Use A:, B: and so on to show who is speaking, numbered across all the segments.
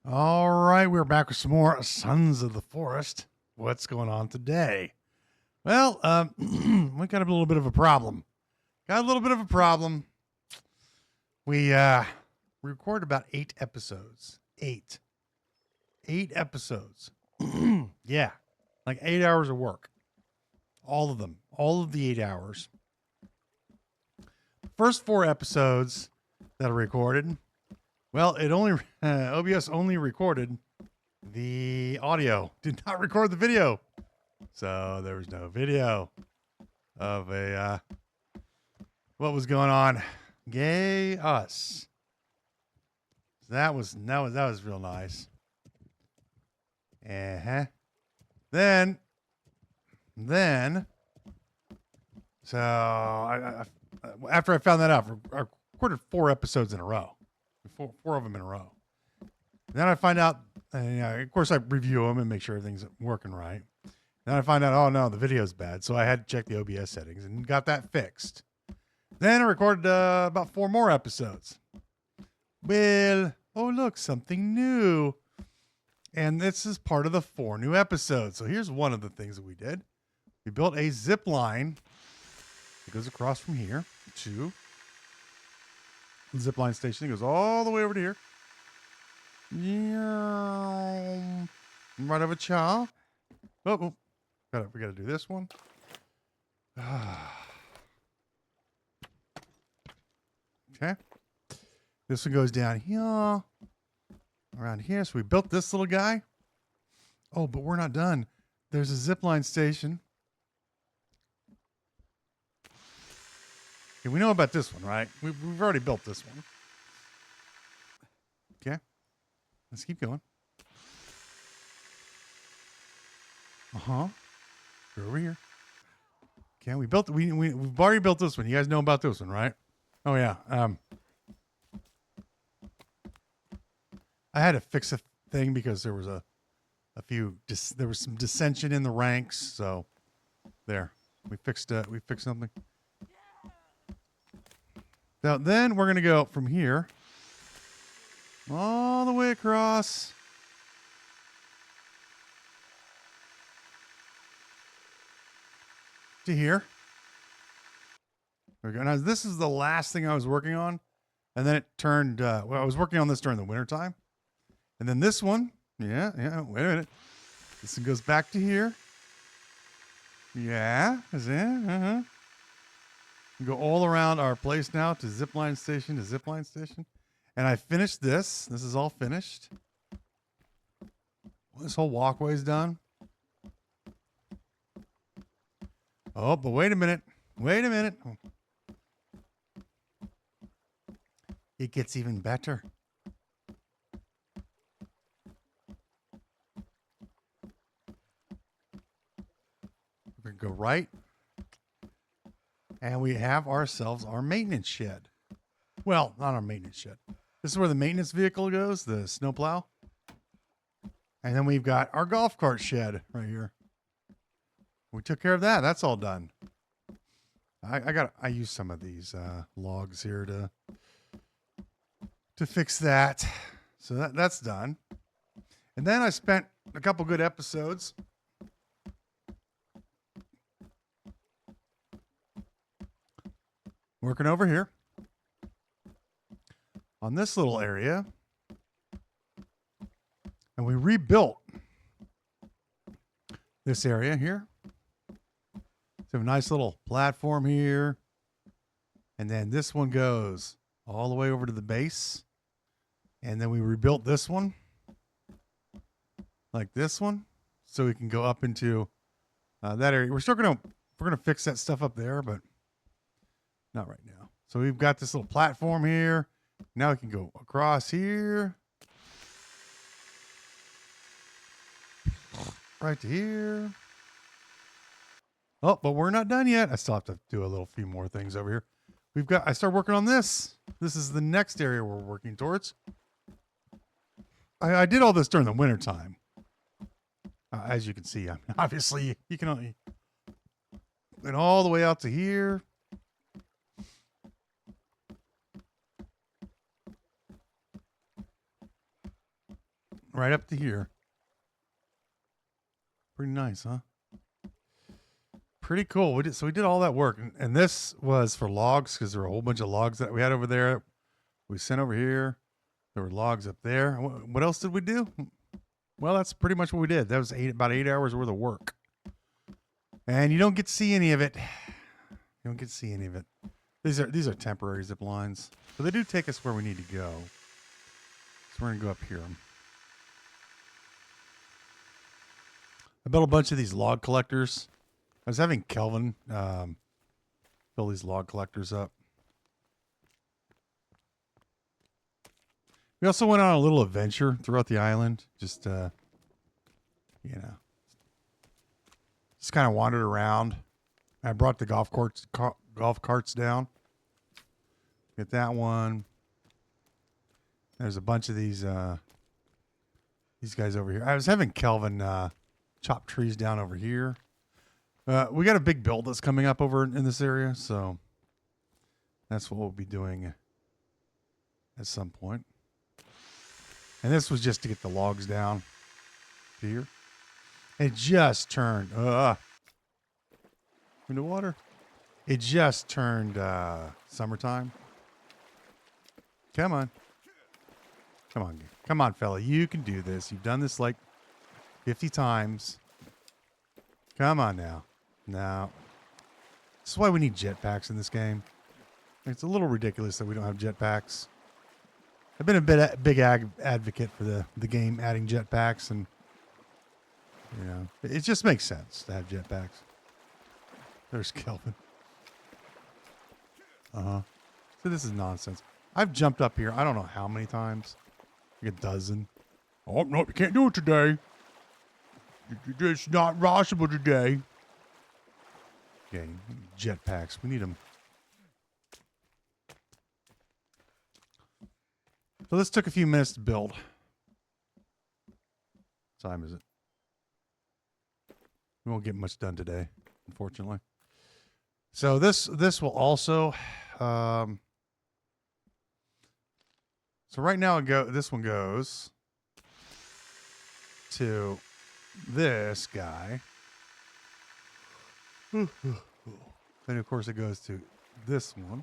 A: All right, we're back with some more Sons of the Forest. What's going on today? Well, we got a little bit of a problem. We recorded about 8 episodes. Eight episodes. Yeah, like 8 hours of work. All of them. All of the 8 hours. First 4 episodes that are recorded. Well, it only OBS only recorded the audio, did not record the video. So there was no video of what was going on. Yay us. That was real nice. Then so I after I found that out, I recorded 4 episodes in a row. Four of them in a row. Then I find out, of course, I review them and make sure everything's working right. Then I find out, oh no, the video's bad. So I had to check the OBS settings and got that fixed. Then I recorded about 4 more episodes. Well, oh look, something new. And this is part of the 4 new episodes. So here's one of the things that we did. We built a zip line that goes across from here to the zip line station. It goes all the way over to here. Yeah. Right over chow. Oh, we gotta do this one. Okay. This one goes down here. Around here. So we built this little guy. Oh, but we're not done. There's a zip line station. Okay, we know about this one, right? We've already built this one. Okay. Let's keep going. We're over here. Okay, we've already built this one. You guys know about this one, right? Oh yeah. I had to fix a thing because there was there was some dissension in the ranks. So there, we fixed something. Now then we're gonna go from here all the way across. To here. There we go. Now this is the last thing I was working on. And then it turned, I was working on this during the wintertime. And then this one, wait a minute. This one goes back to here. Yeah, is it? We go all around our place now to zipline station to zipline station. And I finished this. This is all finished. This whole walkway is done. Oh, but wait a minute. It gets even better. We're going to go right. And we have ourselves our maintenance shed. Well, not our maintenance shed. This is where the maintenance vehicle goes, the snowplow. And then we've got our golf cart shed right here. We took care of that. That's all done. I used some of these logs here to fix that. So that's done. And then I spent a couple good episodes working over here on this little area. And we rebuilt this area here. So a nice little platform here. And then this one goes all the way over to the base. And then we rebuilt this one. Like this one. So we can go up into that area. We're gonna fix that stuff up there, but not right now. So we've got this little platform here. Now we can go across here. Right to here. Oh, but we're not done yet. I still have to do a few more things over here. I started working on this. This is the next area we're working towards. I did all this during the winter time. As you can see, obviously you can only went all the way out to here. right up to here. Pretty nice, huh? Pretty cool. We did all that work, and this was for logs because there were a whole bunch of logs that we had over there. We sent over here. There were logs up there. What else did we do? Well, that's pretty much what we did. That was about 8 hours worth of work, and you don't get to see any of it. You don't get to see any of it. These are temporary zip lines, but they do take us where we need to go. So we're gonna go up here. I built a bunch of these log collectors. I was having Kelvin fill these log collectors up. We also went on a little adventure throughout the island. Just, just kind of wandered around. I brought the golf carts down. Get that one. There's a bunch of these guys over here. I was having Kelvin chop trees down over here. We got a big build that's coming up over in this area, so that's what we'll be doing at some point. And this was just to get the logs down to here. It just turned into water. It just turned summertime. Come on. Come on, fella. You can do this. You've done this like 50 times. Come on now. Now, this is why we need jetpacks in this game. It's a little ridiculous that we don't have jetpacks. I've been a big advocate for the game adding jetpacks, and it just makes sense to have jetpacks. There's Kelvin. So this is nonsense. I've jumped up here. I don't know how many times. Like a dozen. Oh no, you can't do it today. It's not possible today. Okay, jetpacks. We need them. So this took a few minutes to build. What time is it? We won't get much done today, unfortunately. So this will also. So right now this one goes to this guy. Then of course it goes to this one.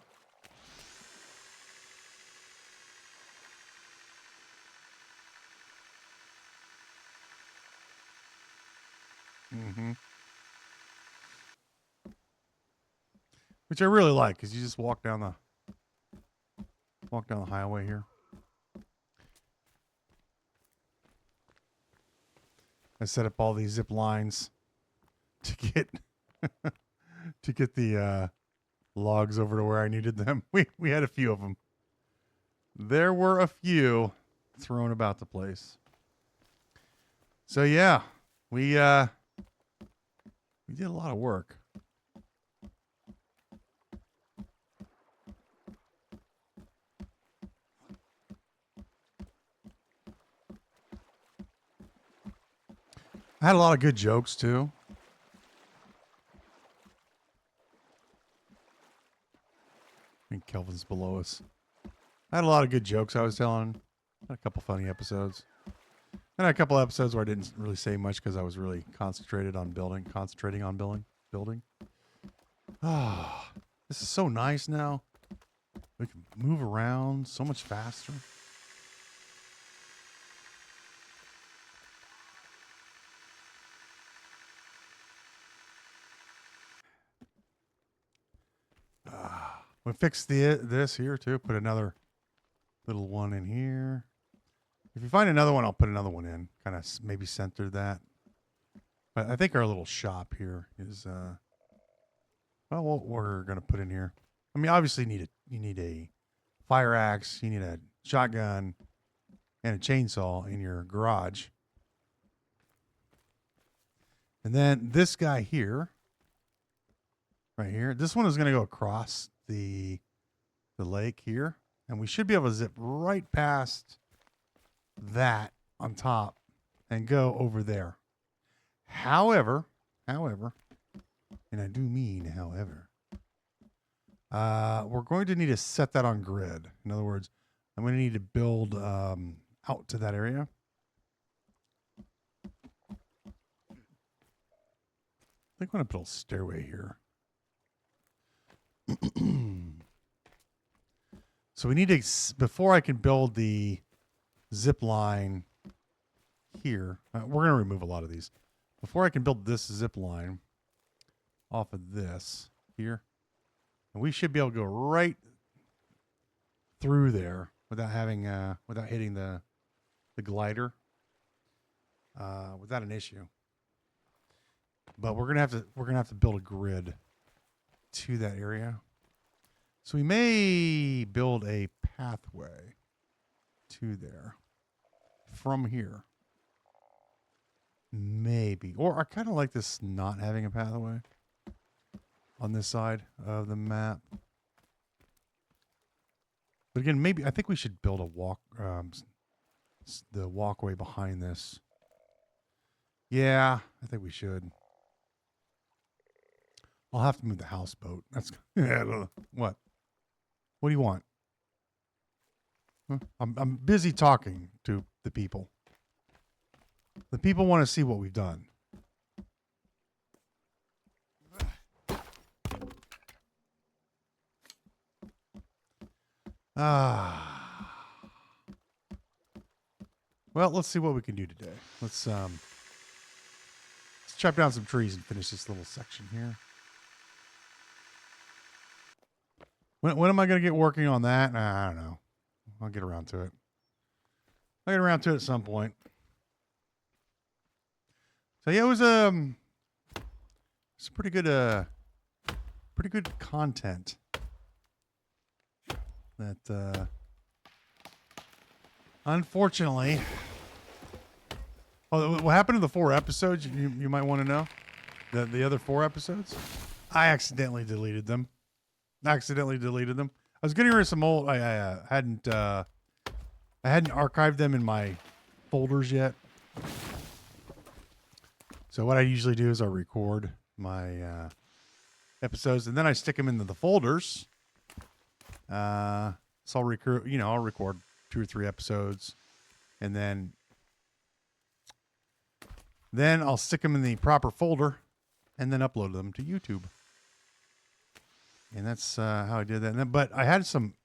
A: Which I really like, because you just walk down the highway here. I set up all these zip lines to get the logs over to where I needed them. We had a few of them. There were a few thrown about the place. So yeah, we did a lot of work. I had a lot of good jokes too. I think Kelvin's below us. I had a lot of good jokes I was telling. Had a couple funny episodes. And a couple episodes where I didn't really say much because I was really concentrating on building. Ah, this is so nice now. We can move around so much faster. We fixed this here too. Put another little one in here. If you find another one, I'll put another one in. Kind of maybe center that. But I think our little shop here is well, what we're gonna put in here. I mean, obviously you need a fire axe, you need a shotgun, and a chainsaw in your garage. And then this guy here, right here, this one is gonna go across the lake here, and we should be able to zip right past that on top and go over there. However, and I do mean however, we're going to need to set that on grid. In other words, I'm going to need to build out to that area. think I'm going to build a stairway here. So we need to, before I can build the zip line here, we're going to remove a lot of these. Before I can build this zip line off of this here, and we should be able to go right through there without having, without hitting the glider, without an issue. But we're gonna have to build a grid to that area. So we may build a pathway to there from here. Maybe. Or I kind of like this not having a pathway on this side of the map. But again, maybe I think we should build a the walkway behind this. Yeah, I think we should. I'll have to move the houseboat. That's what? What do you want? Huh? I'm busy talking to the people. The people want to see what we've done. Well, let's see what we can do today. Let's chop down some trees and finish this little section here. When am I going to get working on that? I don't know. I'll get around to it. I'll get around to it at some point. So yeah, it was it's pretty good content. That unfortunately, what happened to the 4 episodes? You might want to know. The other 4 episodes, I accidentally deleted them. I was getting rid of some old. I hadn't archived them in my folders yet. So what I usually do is I record my episodes and then I stick them into the folders. So I'll record 2 or 3 episodes, and then I'll stick them in the proper folder, and then upload them to YouTube. And that's how I did that. But I had some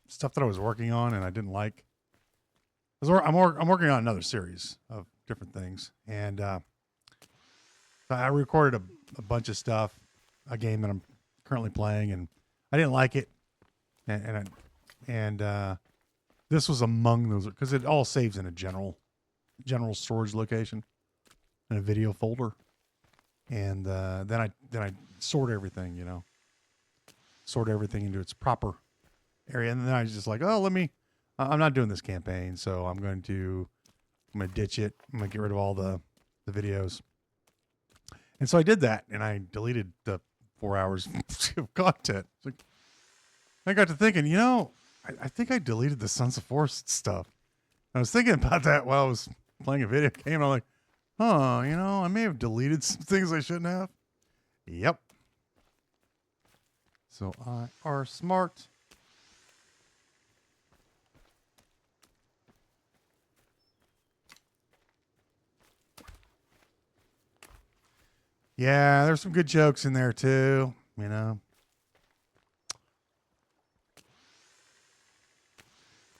A: stuff that I was working on and I didn't like. I'm working on another series of different things, and so I recorded a bunch of stuff, a game that I'm currently playing, and I didn't like it, and this was among those because it all saves in a general storage location in a video folder, and then I sort everything, sort everything into its proper area, and then I was just like, oh, I'm not doing this campaign, so I'm going to ditch it. I'm going to get rid of all the videos. And so I did that, and I deleted the 4 hours of content. Like, I got to thinking, I think I deleted the Sons of Forest stuff. I was thinking about that while I was playing a video game, and I'm like, I may have deleted some things I shouldn't have. Yep. So I are smart. Yeah, there's some good jokes in there too,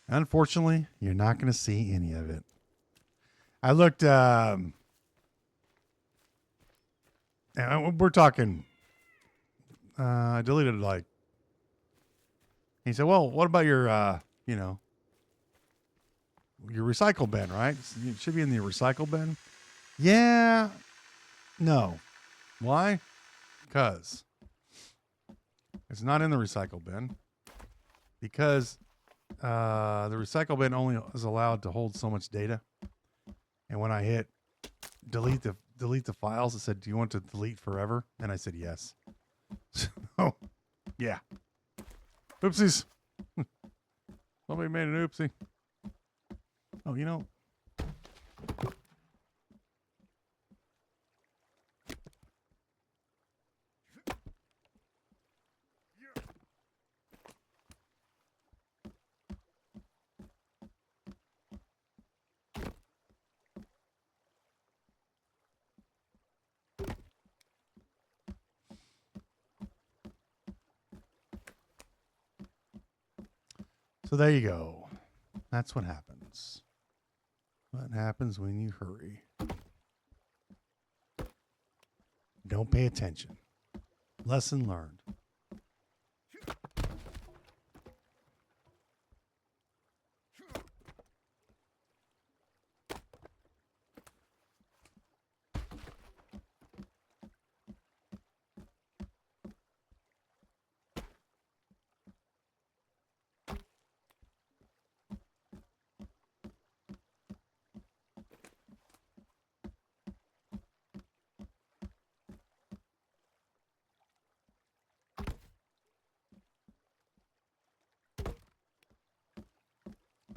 A: Unfortunately, you're not going to see any of it. I looked, and we're talking, I deleted he said, well, what about your, your recycle bin, right? It should be in the recycle bin. Yeah, no. Why? Because it's not in the recycle bin. Because the recycle bin only is allowed to hold so much data. And when I hit delete the files, it said, do you want to delete forever? And I said yes. So, yeah. Oopsies. Somebody made an oopsie. Oh, So there you go. That's what happens. What happens when you hurry? Don't pay attention. Lesson learned.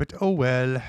A: But oh well.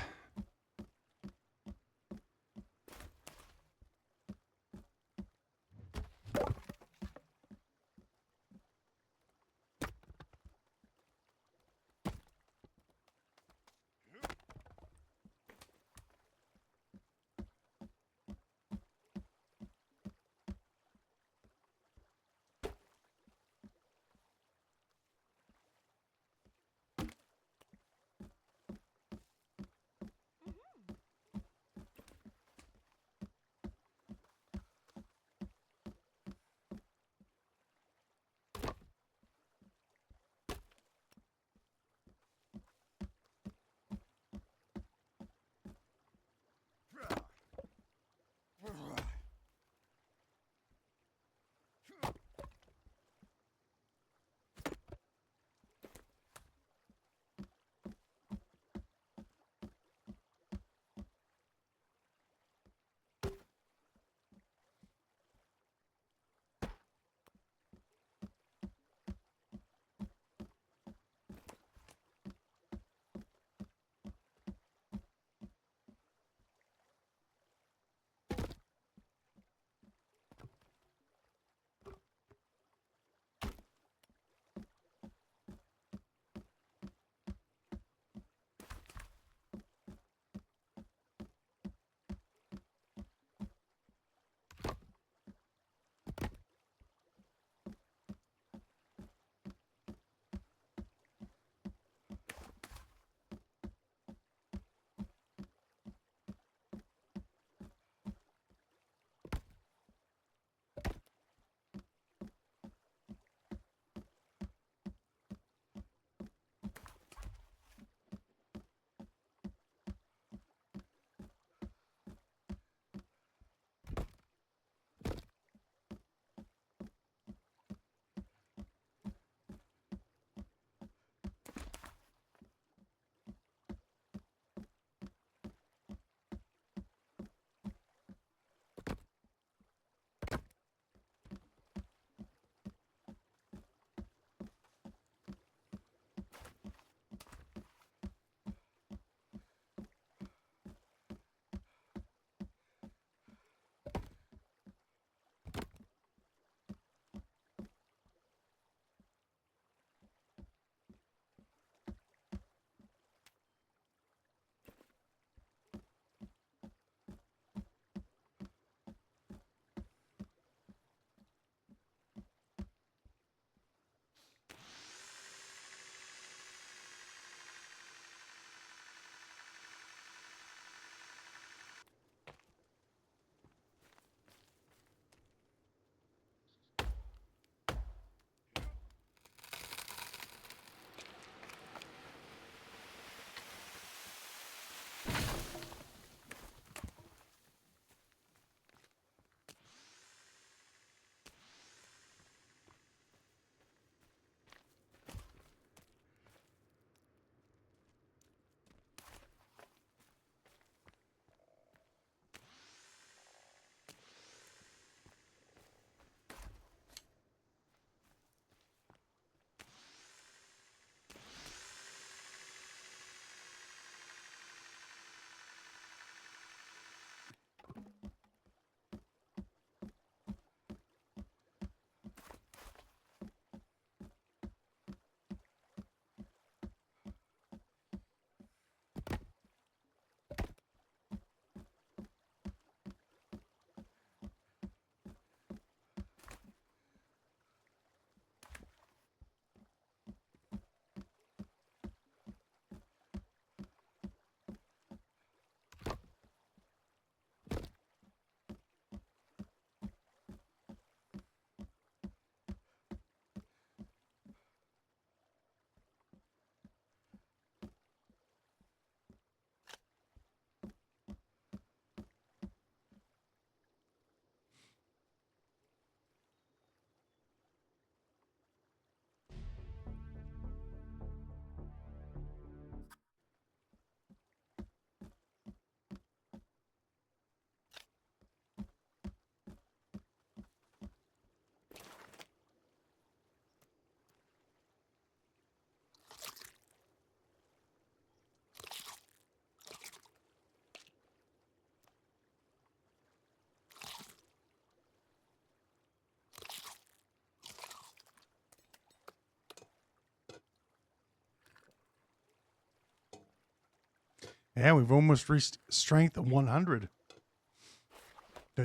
A: Yeah, we've almost reached strength 100.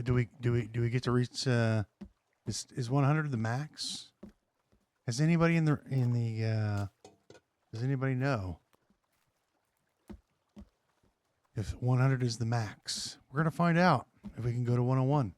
A: Do we get to reach? Is 100 the max? Has anybody does anybody know if 100 is the max? We're gonna find out if we can go to 101.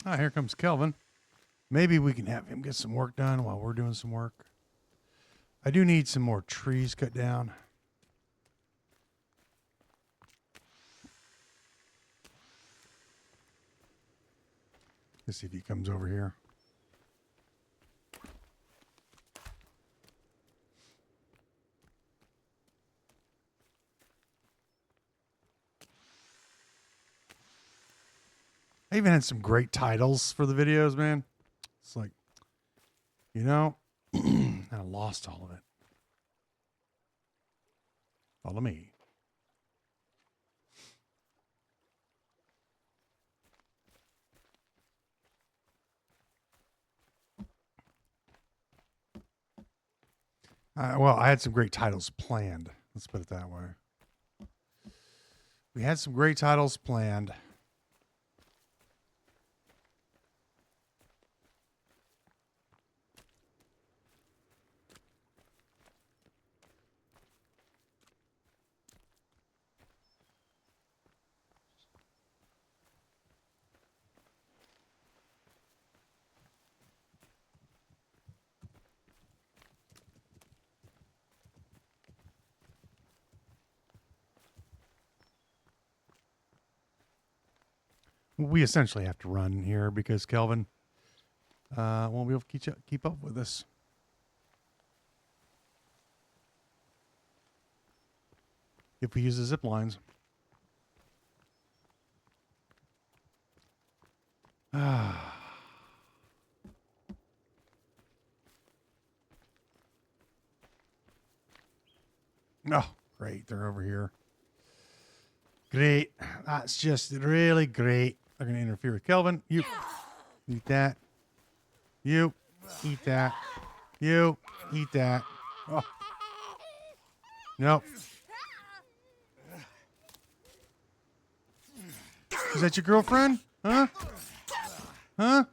A: Ah, here comes Kelvin. Maybe we can have him get some work done while we're doing some work. I do need some more trees cut down. Let's see if he comes over here. I even had some great titles for the videos, man. It's like, you know, I lost all of it. Follow me. Well, I had some great titles planned. Let's put it that way. We had some great titles planned. We essentially have to run here because Kelvin won't be able to keep up with us. If we use the zip lines. Ah. Oh, great. They're over here. Great. That's just really great. They're going to interfere with Kelvin. You eat that. You eat that. You eat that. Oh. Nope. Is that your girlfriend? Huh? Huh?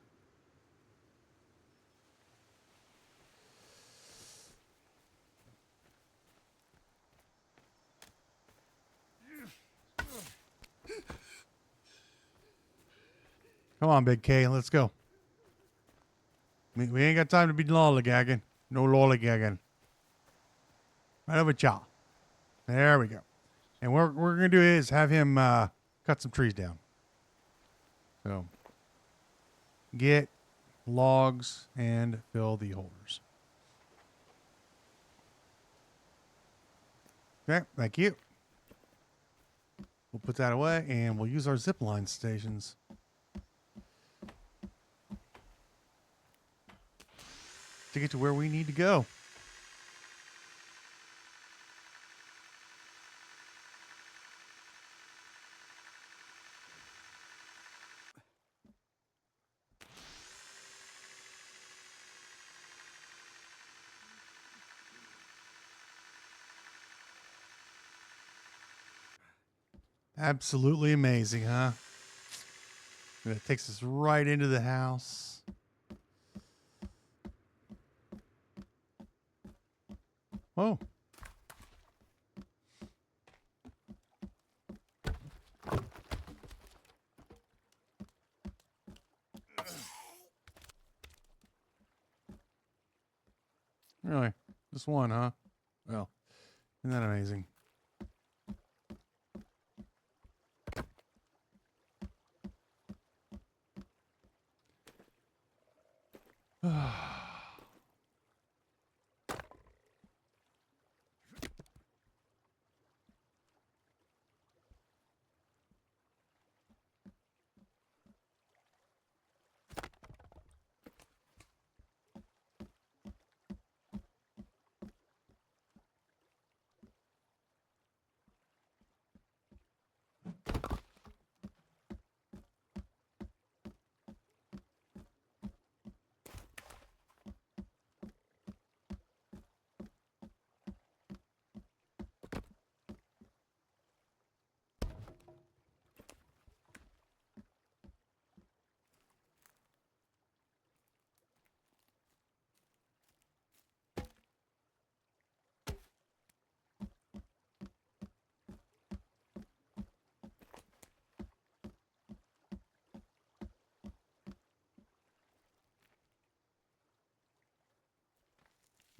A: Come on, Big K. Let's go. We ain't got time to be lollygagging. No lollygagging. Right over y'all. There we go. And what we're going to do is have him cut some trees down. So, get logs and fill the holders. Okay, thank you. We'll put that away and we'll use our zip line stations. to get to where we need to go. Absolutely amazing, huh? And it takes us right into the house. Oh. Really? Just one, huh? Well, isn't that amazing?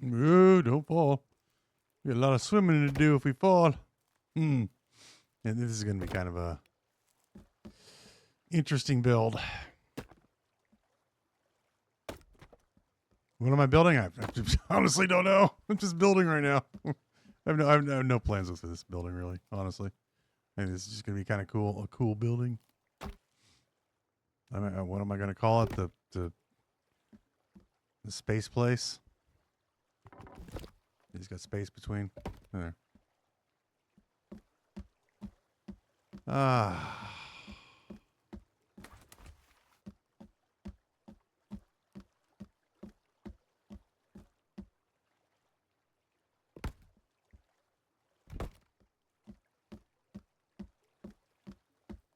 A: Ooh, don't fall. We got a lot of swimming to do if we fall. And this is going to be kind of a interesting build. What am I building? I honestly don't know. I'm just building right now. I have no plans with this building, really, honestly. I think this is just going to be kind of cool, a cool building. What am I going to call it? The space place? He's got space between. There. Ah.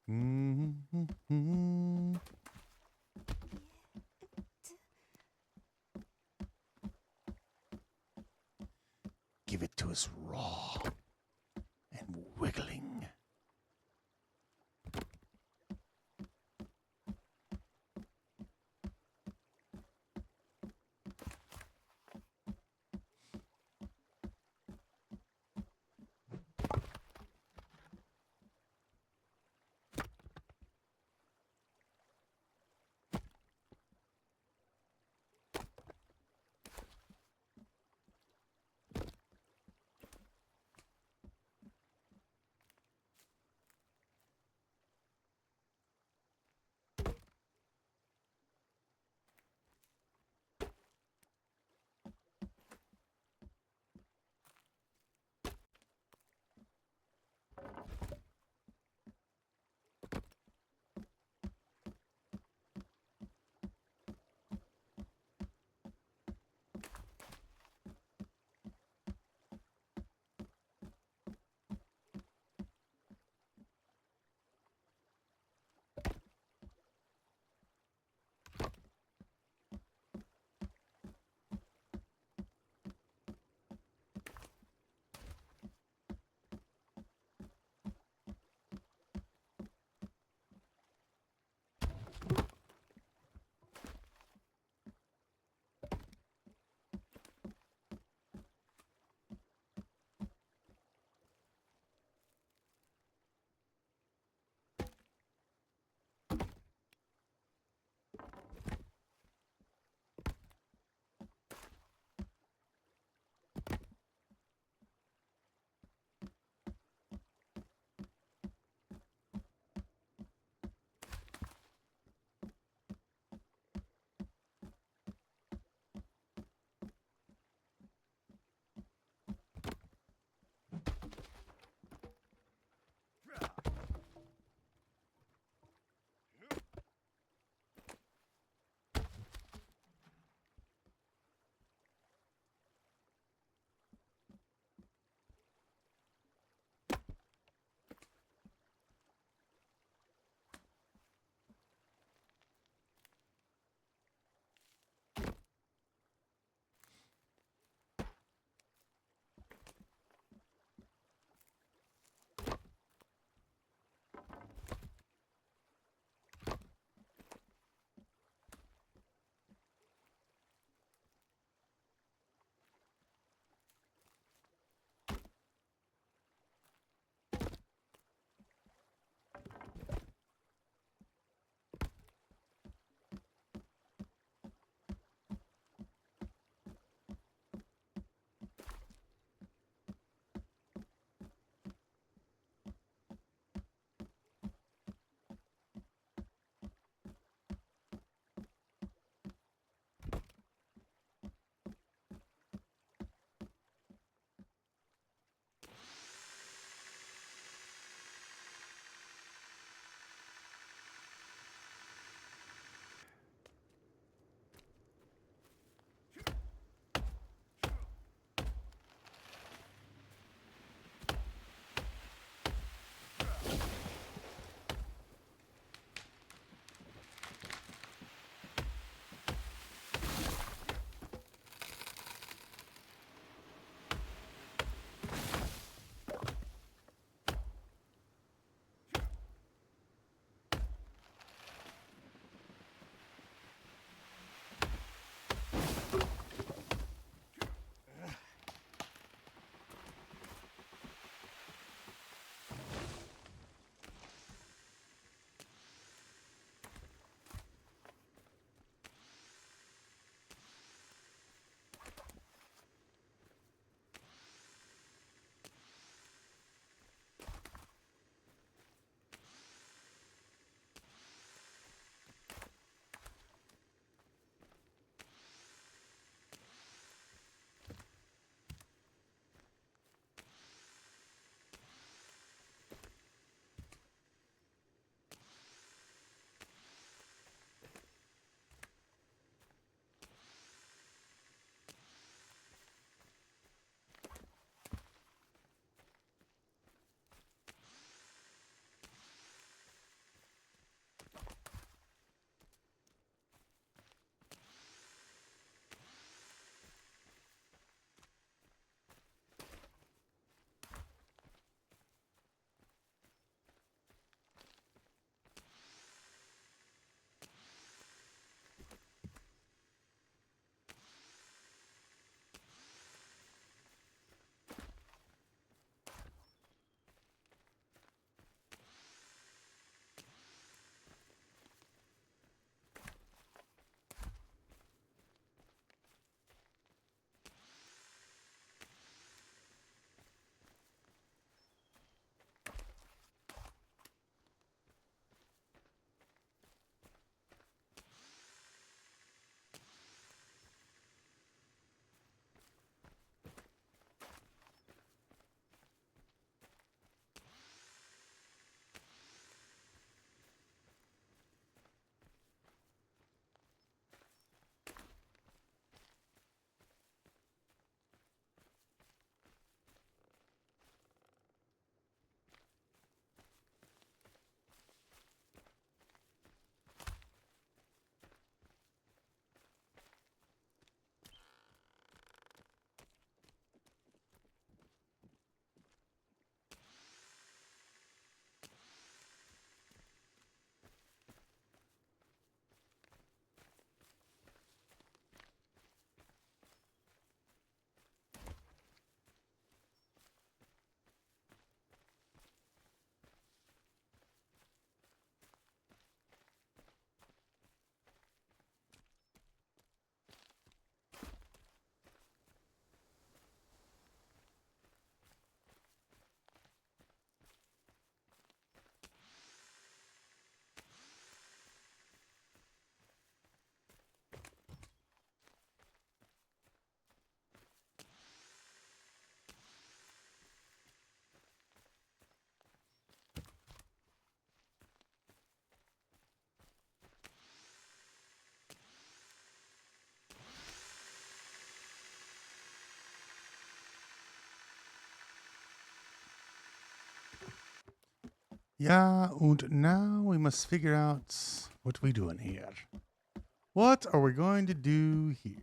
A: Mm-hmm. Give it to us raw and wiggling. Yeah, and now we must figure out what we doing here. What are we going to do here?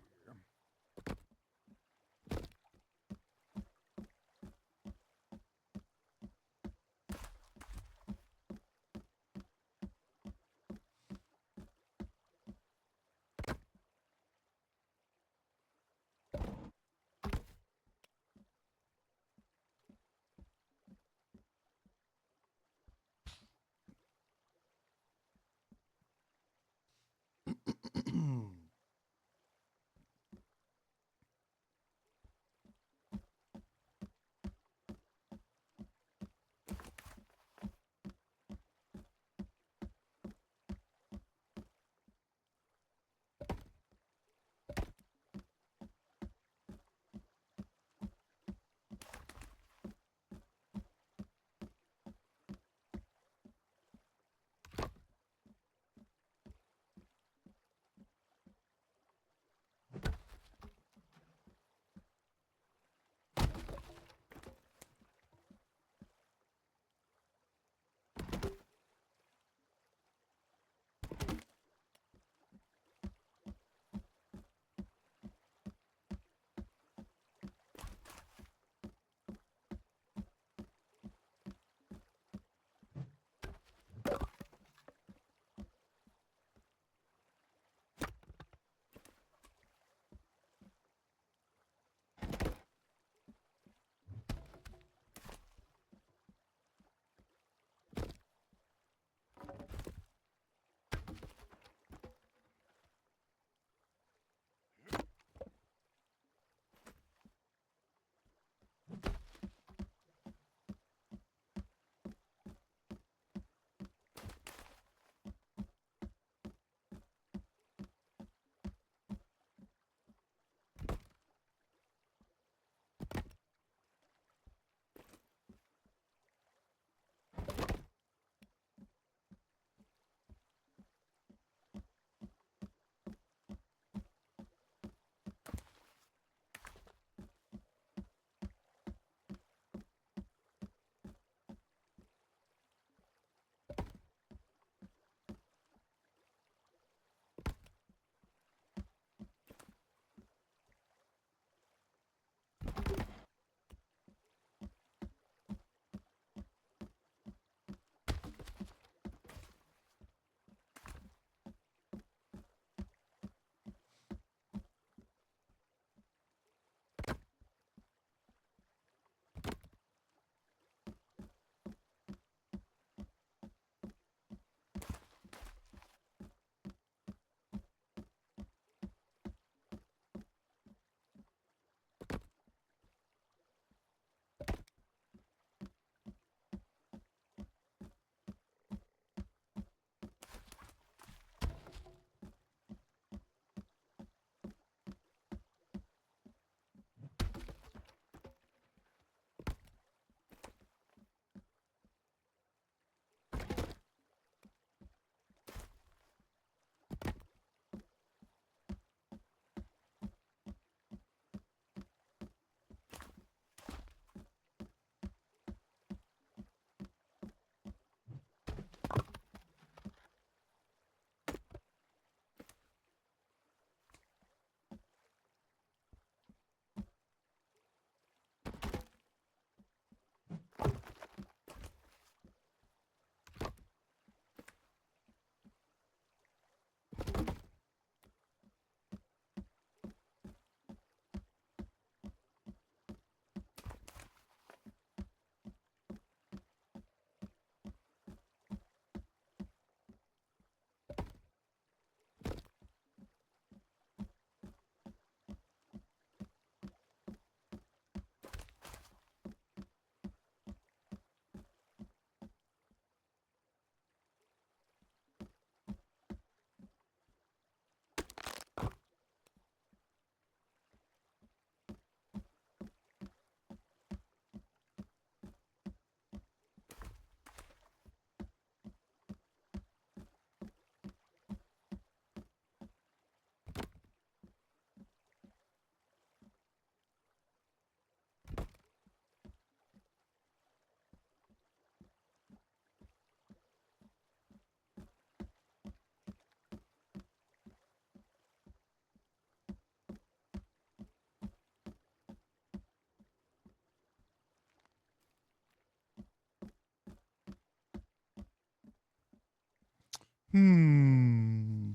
A: Hmm.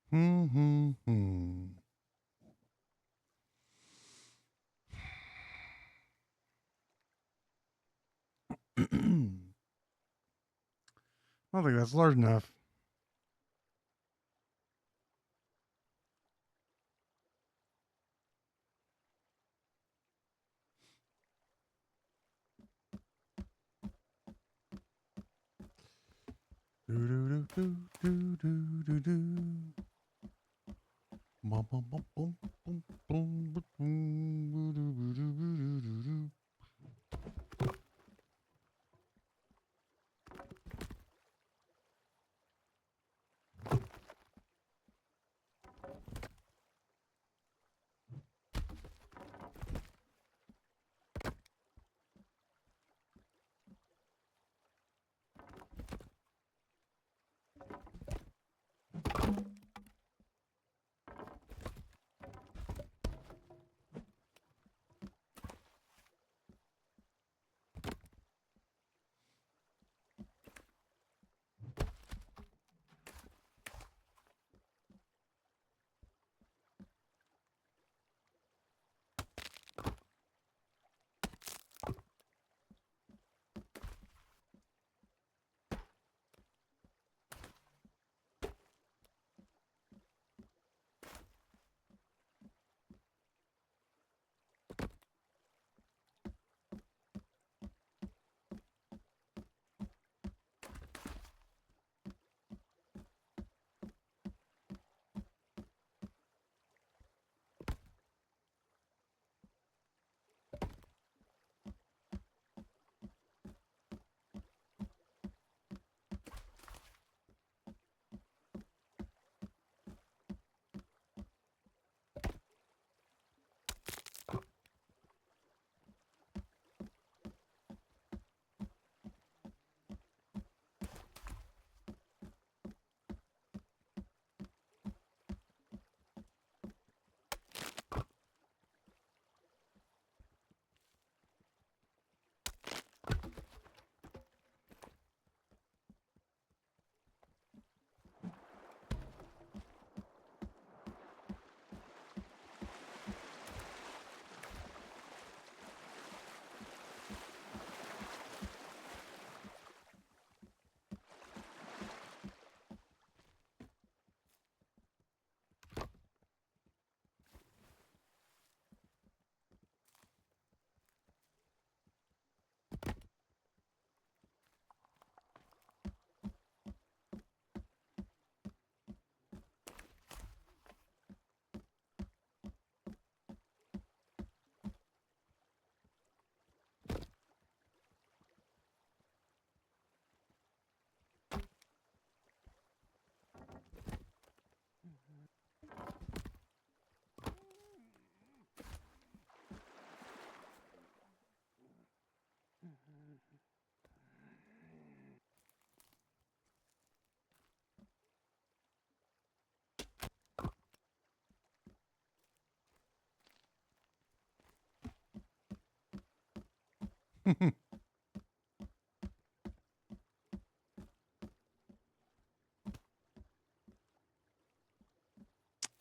A: Hmm. Hmm. Hmm. I don't think that's large enough. Do do do do do do do. Bum bum bum bum bum bum bum do do do do do.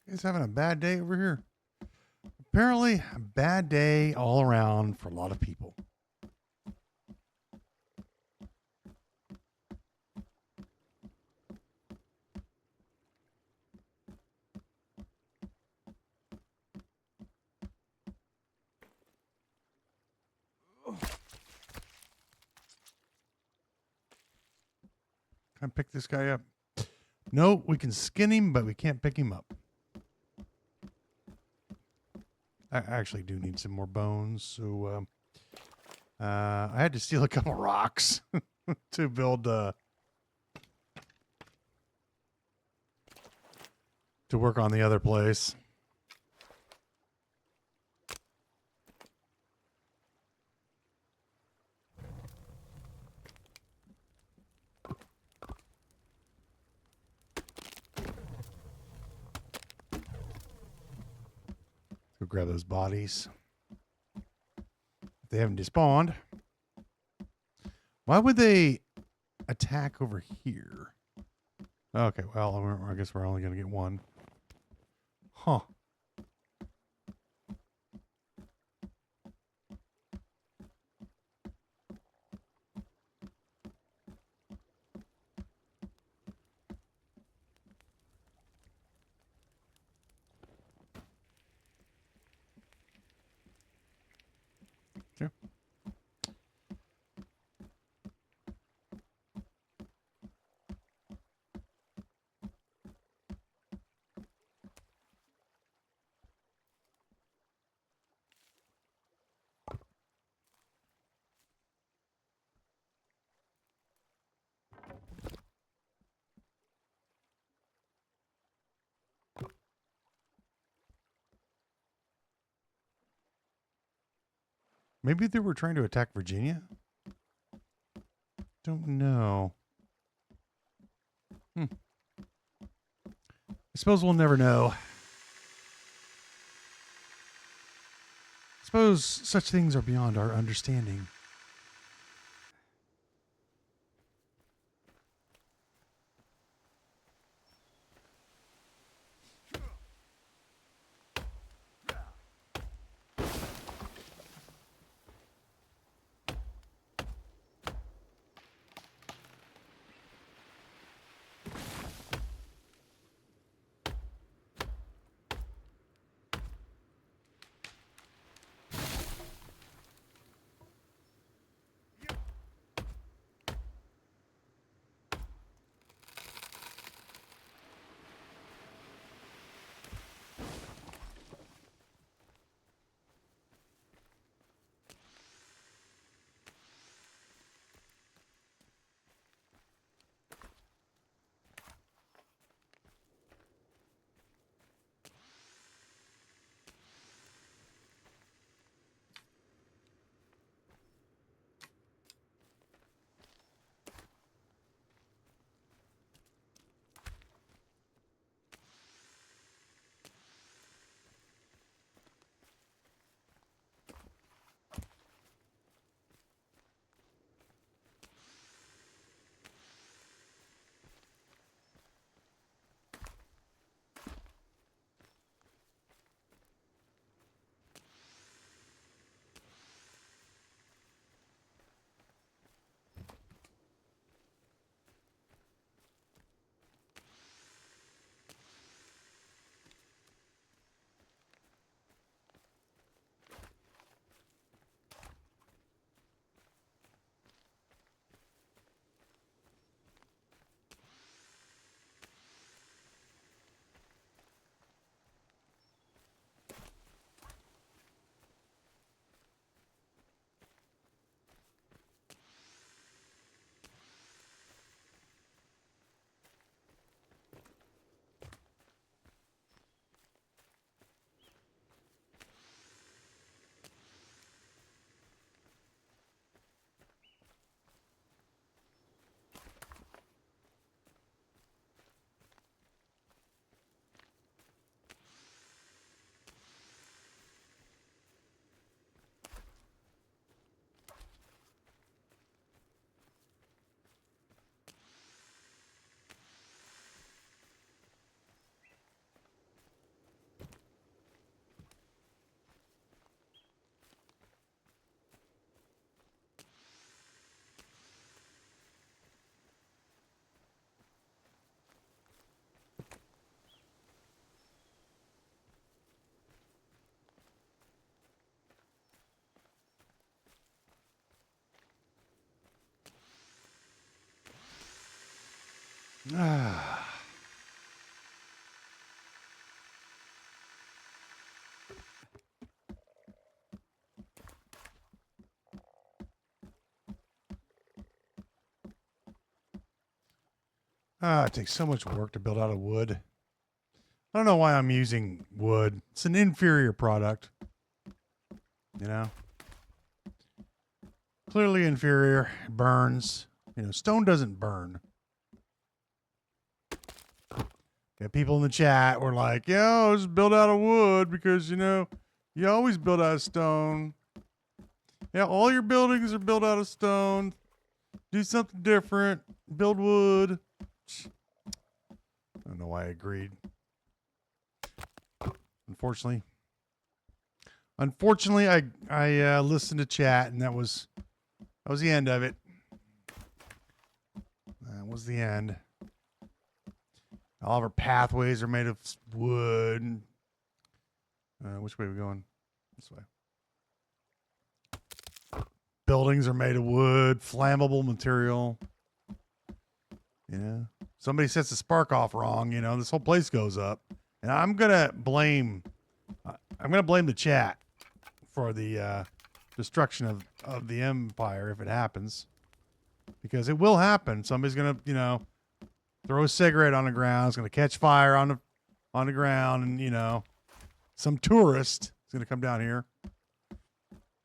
A: He's having a bad day over here. Apparently, a bad day all around for a lot of people. Can I pick this guy up? No, we can skin him, but we can't pick him up. I actually do need some more bones, so I had to steal a couple rocks to build to work on the other place. Go grab those bodies. If they haven't despawned. Why would they attack over here? Okay, well, I guess we're only going to get one. Huh. Okay. Maybe they were trying to attack Virginia? Don't know. I suppose we'll never know. I suppose such things are beyond our understanding. It takes so much work to build out of wood. I don't know why I'm using wood. It's an inferior product. You know? Clearly inferior. It burns. You know, stone doesn't burn. Got people in the chat were like, yo, just build out of wood because, you know, you always build out of stone. Yeah, all your buildings are built out of stone. Do something different. Build wood. I don't know why I agreed. Unfortunately, I listened to chat, and that was the end of it. That was the end. All of our pathways are made of wood. Which way are we going? This way. Buildings are made of wood, flammable material. Yeah. Somebody sets the spark off wrong, this whole place goes up. And I'm gonna blame the chat for the destruction of the empire if it happens. Because it will happen. Somebody's gonna, throw a cigarette on the ground, it's gonna catch fire on the ground, and some tourist is gonna come down here,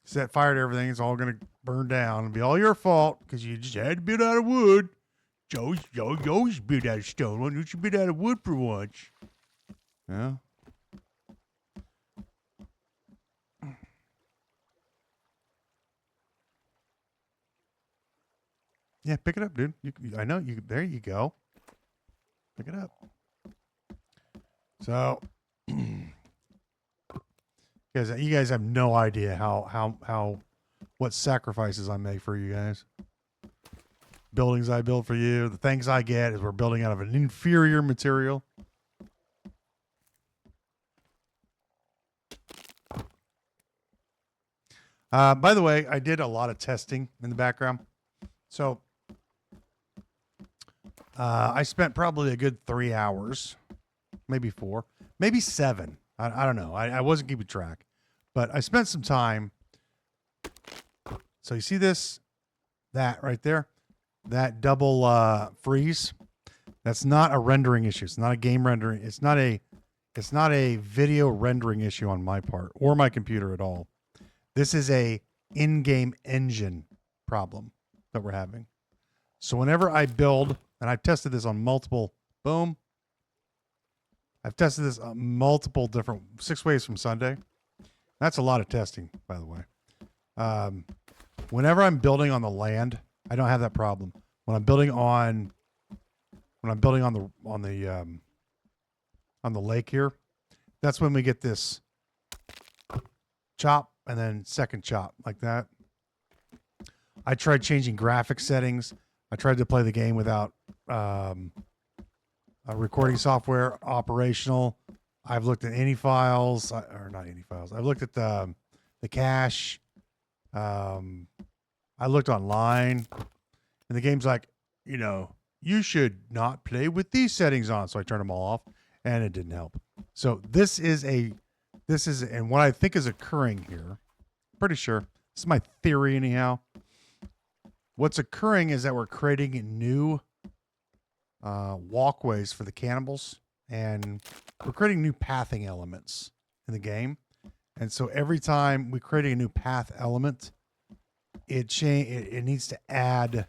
A: set fire to everything, it's all gonna burn down and be all your fault because you just had to build out of wood. You always build out of stone. Why don't you build out of wood for once? Yeah. Yeah, pick it up, dude. I know you. There you go. Pick it up. So, you guys have no idea how what sacrifices I make for you guys. Buildings I build for you. The things I get is we're building out of an inferior material. By the way, I did a lot of testing in the background. So I spent probably a good 3 hours, maybe 4, maybe 7. I don't know. I wasn't keeping track, but I spent some time. So you see that right there, that double freeze. That's not a rendering issue. It's not a game rendering. It's not a video rendering issue on my part or my computer at all. This is a in-game engine problem that we're having. So whenever I build, and I've tested this on multiple, I've tested this on multiple different 6 ways from Sunday. That's a lot of testing, by the way. Whenever I'm building on the land, I don't have that problem. When I'm building on the lake here, that's when we get this chop and then second chop like that. I tried changing graphic settings. I tried to play the game without recording software operational. I've looked at any files, or not any files. I've looked at the cache. I looked online, and the game's like, you should not play with these settings on. So I turned them all off, and it didn't help. So this is and what I think is occurring here, pretty sure, this is my theory anyhow. What's occurring is that we're creating new walkways for the cannibals, and we're creating new pathing elements in the game. And so every time we're creating a new path element, it needs to add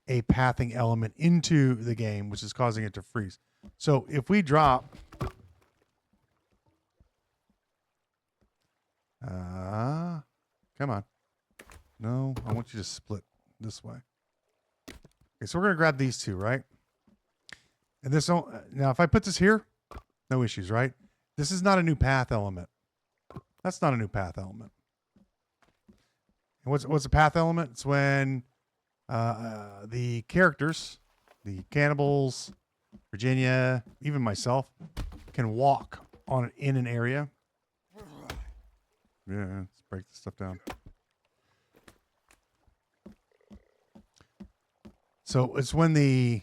A: a pathing element into the game, which is causing it to freeze. So if we drop come on. No, I want you to split this way. Okay, so we're going to grab these two, right? And this now if I put this here, no issues, right? This is not a new path element. That's not a new path element. And what's a path element? It's when the characters, the cannibals, Virginia, even myself, can walk in an area. Yeah, let's break this stuff down. So it's when the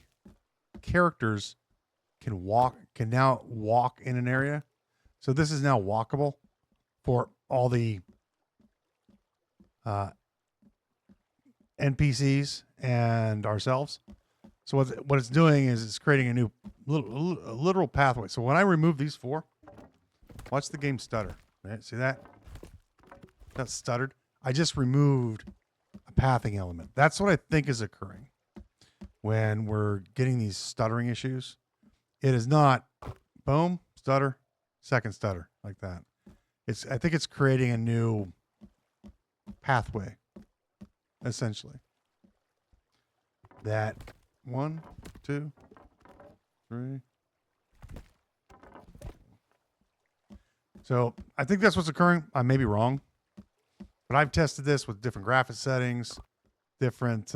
A: characters can now walk in an area. So this is now walkable for all the NPCs and ourselves. So what it's doing is it's creating a new literal pathway. So when I remove these 4, watch the game stutter. Right? See that? That stuttered. I just removed a pathing element. That's what I think is occurring when we're getting these stuttering issues. It is not boom, stutter, second stutter like that. I think it's creating a new pathway, essentially. That 1, 2, 3, So I think that's what's occurring. I may be wrong, but I've tested this with different graphics settings, different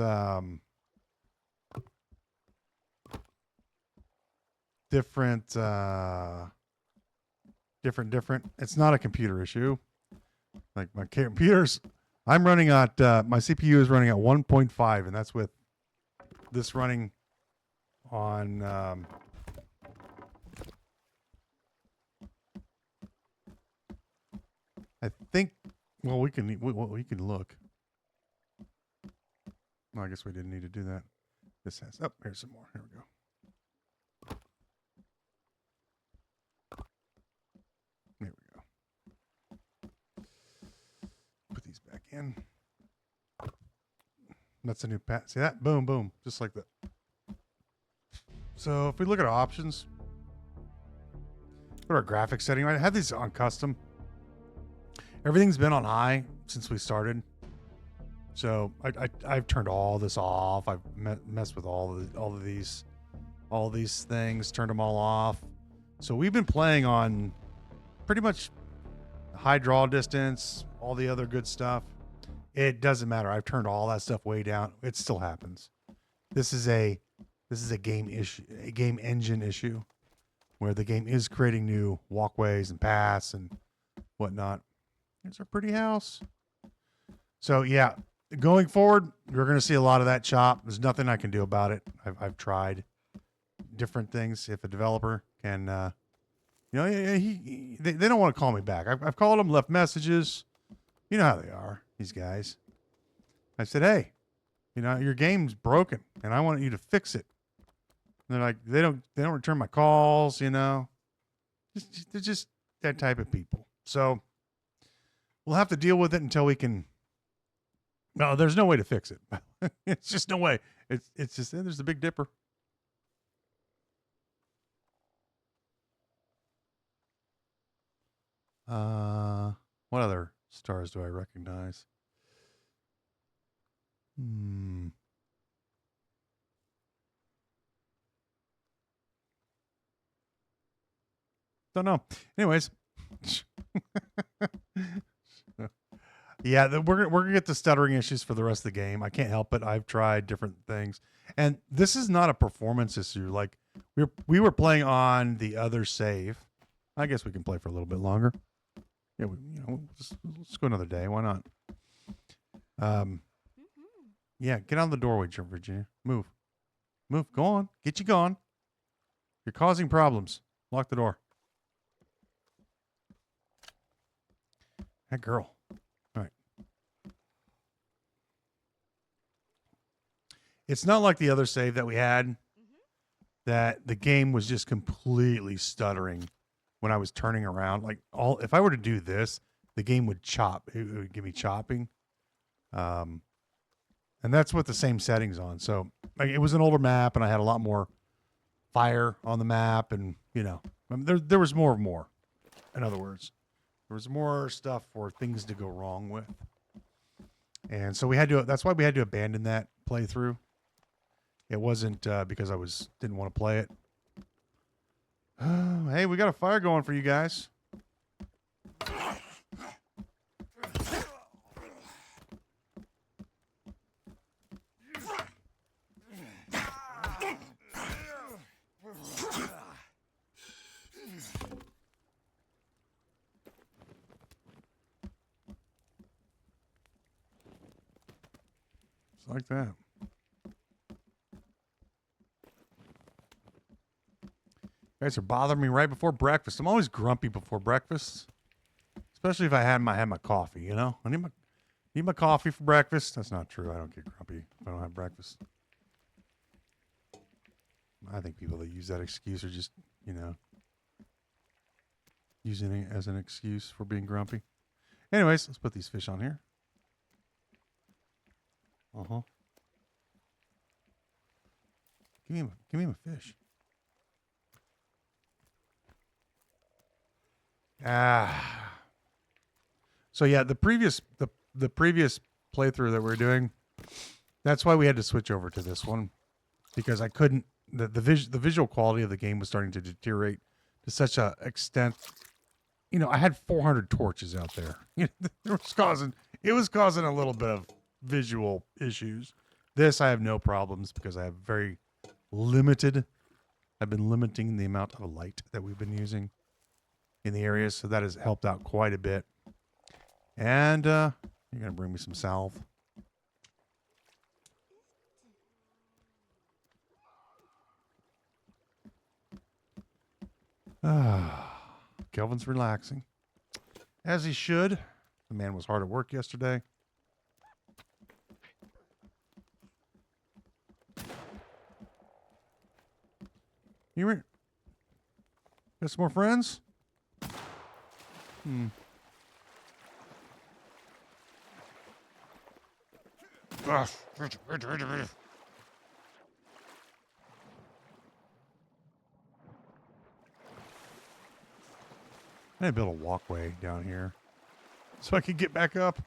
A: different. It's not a computer issue. Like my computers, I'm running at my CPU is running at 1.5, and that's with this running on. I think. Well, we can look. Well, I guess we didn't need to do that. This has. Oh, here's some more. Here we go. There we go. Put these back in. That's a new pat. See that? Boom, boom. Just like that. So if we look at our options, put our graphics setting. I have these on custom. Everything's been on high since we started. So I've turned all this off. I've messed with all of these things, turned them all off. So we've been playing on pretty much high draw distance, all the other good stuff. It doesn't matter. I've turned all that stuff way down. It still happens. This is a game issue, a game engine issue, where the game is creating new walkways and paths and whatnot. Here's our pretty house. So yeah, going forward, you're going to see a lot of that chop. There's nothing I can do about it. I've tried different things. If a developer can, they don't want to call me back. I've called them, left messages. You know how they are, these guys. I said, hey, your game's broken, and I want you to fix it. And they're like, they don't return my calls. They're just that type of people. So we'll have to deal with it until we can. No, there's no way to fix it. It's just no way. It's just there's the Big Dipper. What other stars do I recognize? Don't know. Anyways. Yeah, we're gonna get the stuttering issues for the rest of the game. I can't help it. I've tried different things, and this is not a performance issue. Like we were playing on the other save. I guess we can play for a little bit longer. Yeah, let's go another day. Why not? Yeah, get out of the doorway, Virginia. Move. Go on. Get you gone. You're causing problems. Lock the door. That girl. All right. It's not like the other save that we had, that the game was just completely stuttering when I was turning around. Like if I were to do this, the game would chop. It would give me chopping. And that's with the same settings on. So like, it was an older map, and I had a lot more fire on the map, and there was more. In other words, there was more stuff for things to go wrong with. And so that's why we had to abandon that playthrough. It wasn't because I didn't want to play it. Hey, we got a fire going for you guys. It's like that. You guys are bothering me right before breakfast. I'm always grumpy before breakfast, especially if I had my coffee. I need my coffee for breakfast. That's not true. I don't get grumpy if I don't have breakfast. I think people that use that excuse are just, using it as an excuse for being grumpy. Anyways, let's put these fish on here. Give me my fish. So yeah, the previous playthrough that we were doing, that's why we had to switch over to this one, because I couldn't. The visual quality of the game was starting to deteriorate to such a extent you know, I had 400 torches out there. It was causing a little bit of visual issues. This I have no problems because I have very limited. I've been limiting the amount of light that we've been using in the area, so that has helped out quite a bit. And you're gonna bring me some salve. Kelvin's relaxing, as he should. The man was hard at work yesterday. You got some more friends? Hmm. I had to build a walkway down here so I could get back up.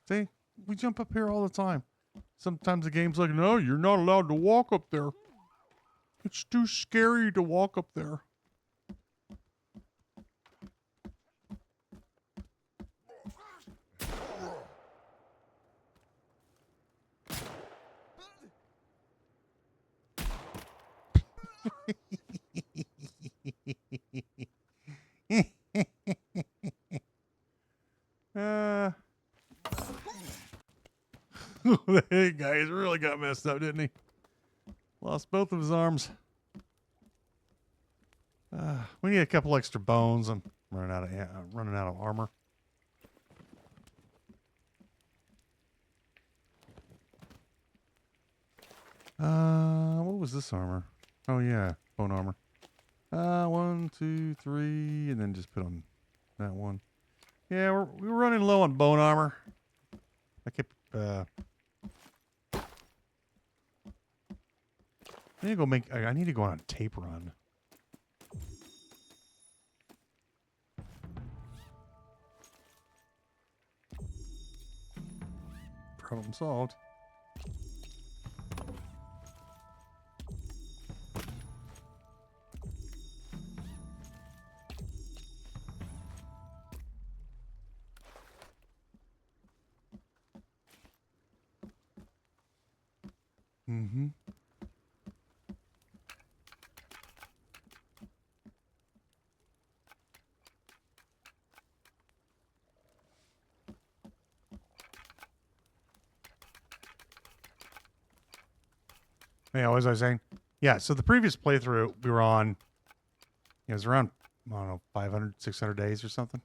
A: See, we jump up here all the time. Sometimes the game's like, no, you're not allowed to walk up there. It's too scary to walk up there. Hey, guys, really got messed up, didn't he? Lost both of his arms. We need a couple extra bones. I'm running out of armor. What was this armor? Oh yeah, bone armor. 1, 2, 3, and then just put on that one. Yeah, we were running low on bone armor. I kept. I need to go make. I need to go on a tape run. Problem solved. Mm-hmm. Yeah, what was I saying? Yeah, so the previous playthrough we were on, it was around, I don't know, 500, 600 days or something.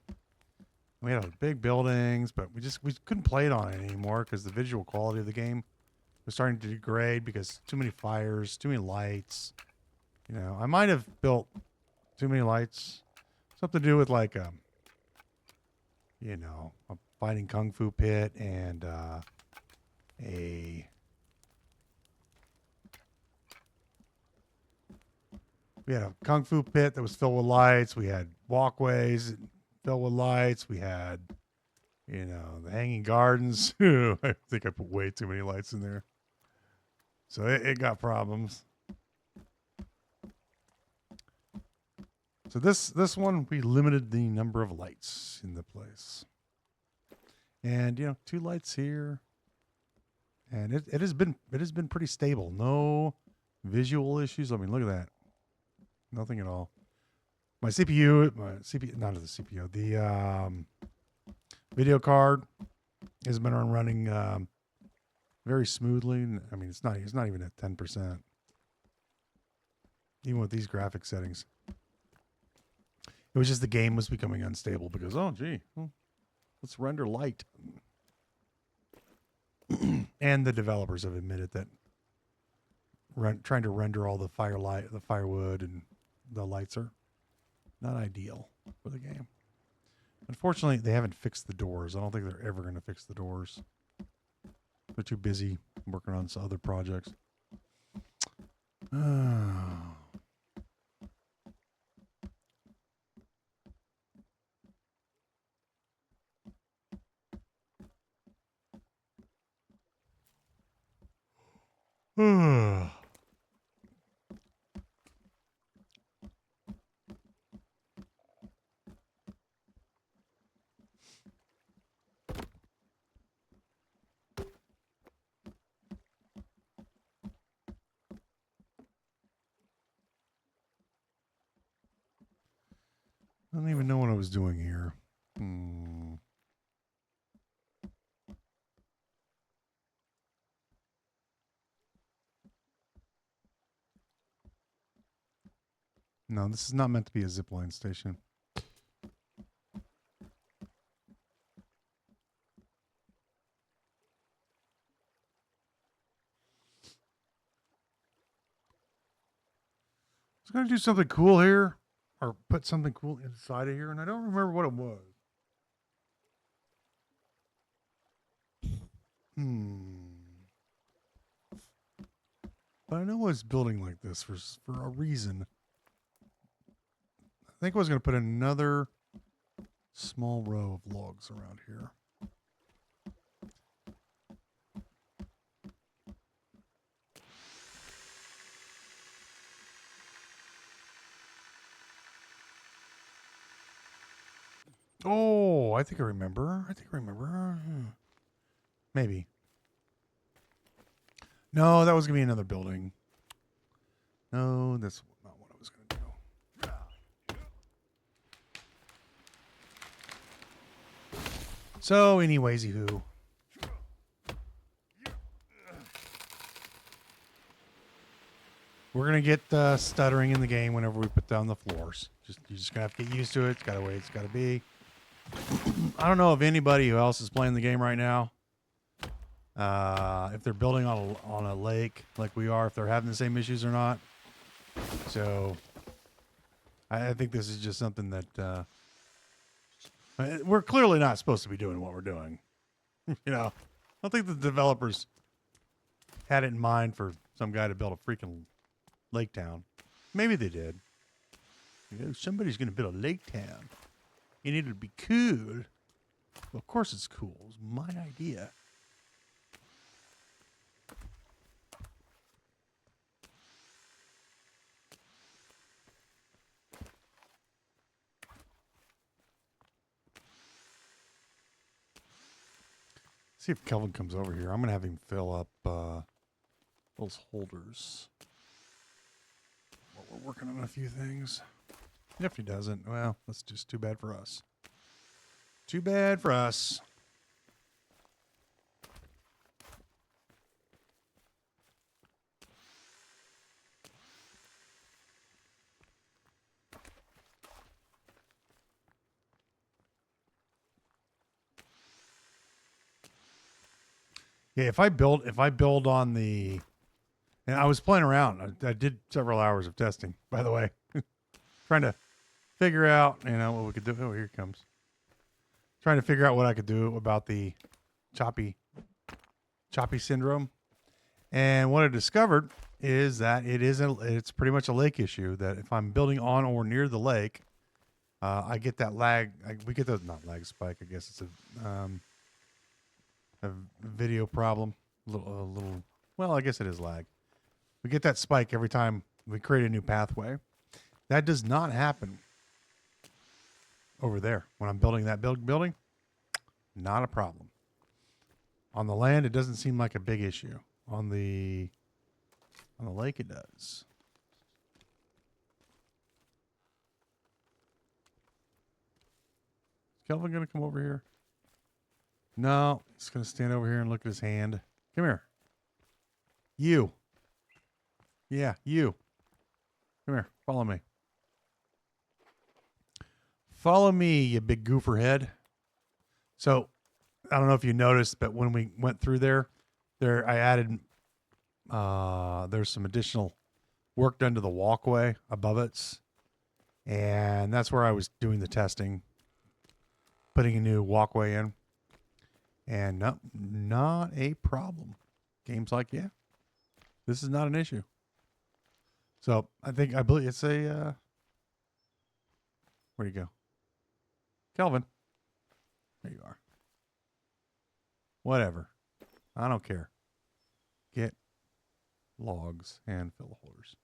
A: We had big buildings, but we couldn't play it on it anymore because the visual quality of the game was starting to degrade because too many fires, too many lights. You know, I might have built too many lights. Something to do with like, you know, a fighting kung fu pit and we had a kung fu pit that was filled with lights. We had walkways filled with lights. We had, you know, the hanging gardens. I think I put way too many lights in there. So it got problems. So this one, we limited the number of lights in the place. And, you know, 2 lights here. And it has been pretty stable. No visual issues. I mean, look at that. Nothing at all. My CPU, not the CPU, the video card has been running very smoothly. I mean, it's not even at 10%, even with these graphic settings. It was just the game was becoming unstable because, oh, gee, let's render light. And the developers have admitted that trying to render all the firewood and the lights are not ideal for the game. Unfortunately, they haven't fixed the doors. I don't think they're ever going to fix the doors. They're too busy working on some other projects. I don't even know what I was doing here. No, this is not meant to be a zipline station. I was going to do something cool here, or put something cool inside of here, and I don't remember what it was. But I know I was building like this for a reason. I think I was going to put another small row of logs around here. Oh, I think I remember. Maybe. No, that was going to be another building. No, that's not what I was going to do. So, anyways, who? We're going to get stuttering in the game whenever we put down the floors. You're just going to have to get used to it. It's got the way it's got to be. I don't know if anybody who else is playing the game right now, if they're building on a lake like we are, if they're having the same issues or not. So I think this is just something that we're clearly not supposed to be doing what we're doing. You know, I don't think the developers had it in mind for some guy to build a freaking lake town. Maybe they did. You know, somebody's going to build a lake town. You need it to be cool. Well, of course it's cool. It was my idea. See if Kelvin comes over here. I'm going to have him fill up those holders. Well, we're working on a few things. If he doesn't, well, that's just too bad for us. Too bad for us. Yeah, if I build on the, and I was playing around. I did several hours of testing, by the way, trying to figure out, what we could do. Oh, here it comes. Trying to figure out what I could do about the choppy syndrome. And what I discovered is that it's pretty much a lake issue, that if I'm building on or near the lake, I get that lag. We get those, not lag spike. I guess it's a video problem. A little, well, I guess it is lag. We get that spike every time we create a new pathway. That does not happen over there when I'm building that building. Not a problem. On the land, it doesn't seem like a big issue. On the lake, it does. Is Kelvin gonna come over here? No, he's gonna stand over here and look at his hand. Come here. You. Yeah, you. Come here. Follow me. Follow me, you big goofer head. So, I don't know if you noticed, but when we went through there I added, there's some additional work done to the walkway above it. And that's where I was doing the testing, putting a new walkway in. And no, not a problem. Game's like, yeah, this is not an issue. So I believe it's a, where'd you go? Kelvin. There you are. Whatever. I don't care. Get logs and fill the holders.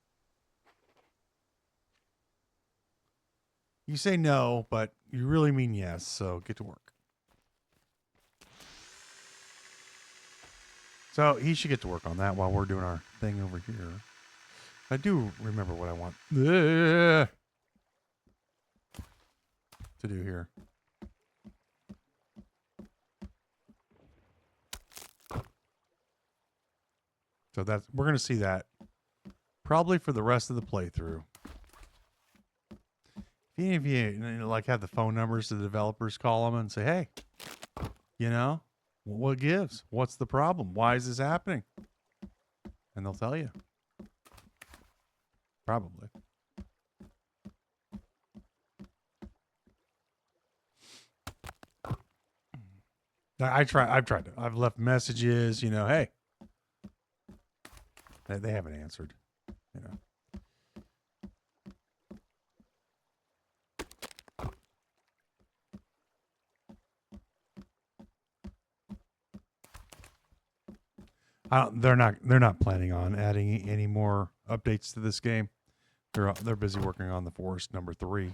A: You say no, but you really mean yes, so get to work. So he should get to work on that while we're doing our thing over here. I do remember what I want. to do here. So we're going to see that probably for the rest of the playthrough. If you like have the phone numbers the developers call them and say, hey, what gives? What's the problem? Why is this happening? And they'll tell you. Probably. I've tried to. I've left messages, hey. They haven't answered, They're not planning on adding any more updates to this game. They're busy working on the Forest number 3.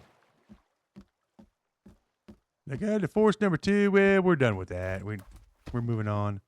A: Like, the Forest number 2, well, we're done with that. We're moving on.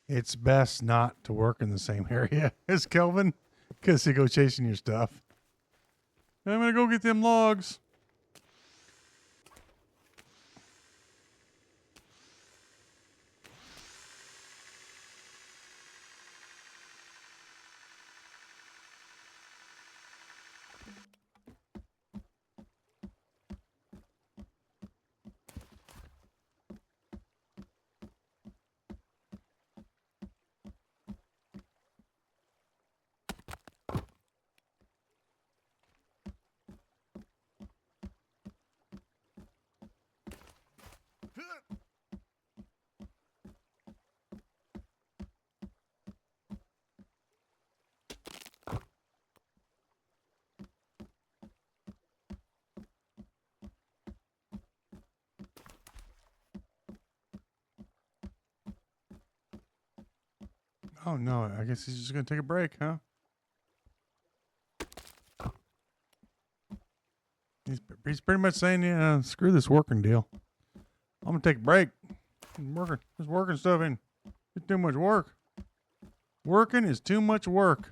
A: It's best not to work in the same area as Kelvin because he go chasing your stuff. I'm going to go get them logs. Oh no, I guess he's just gonna take a break, huh? He's pretty much saying, yeah, screw this working deal. I'm gonna take a break. This working stuff ain't it's too much work. Working is too much work.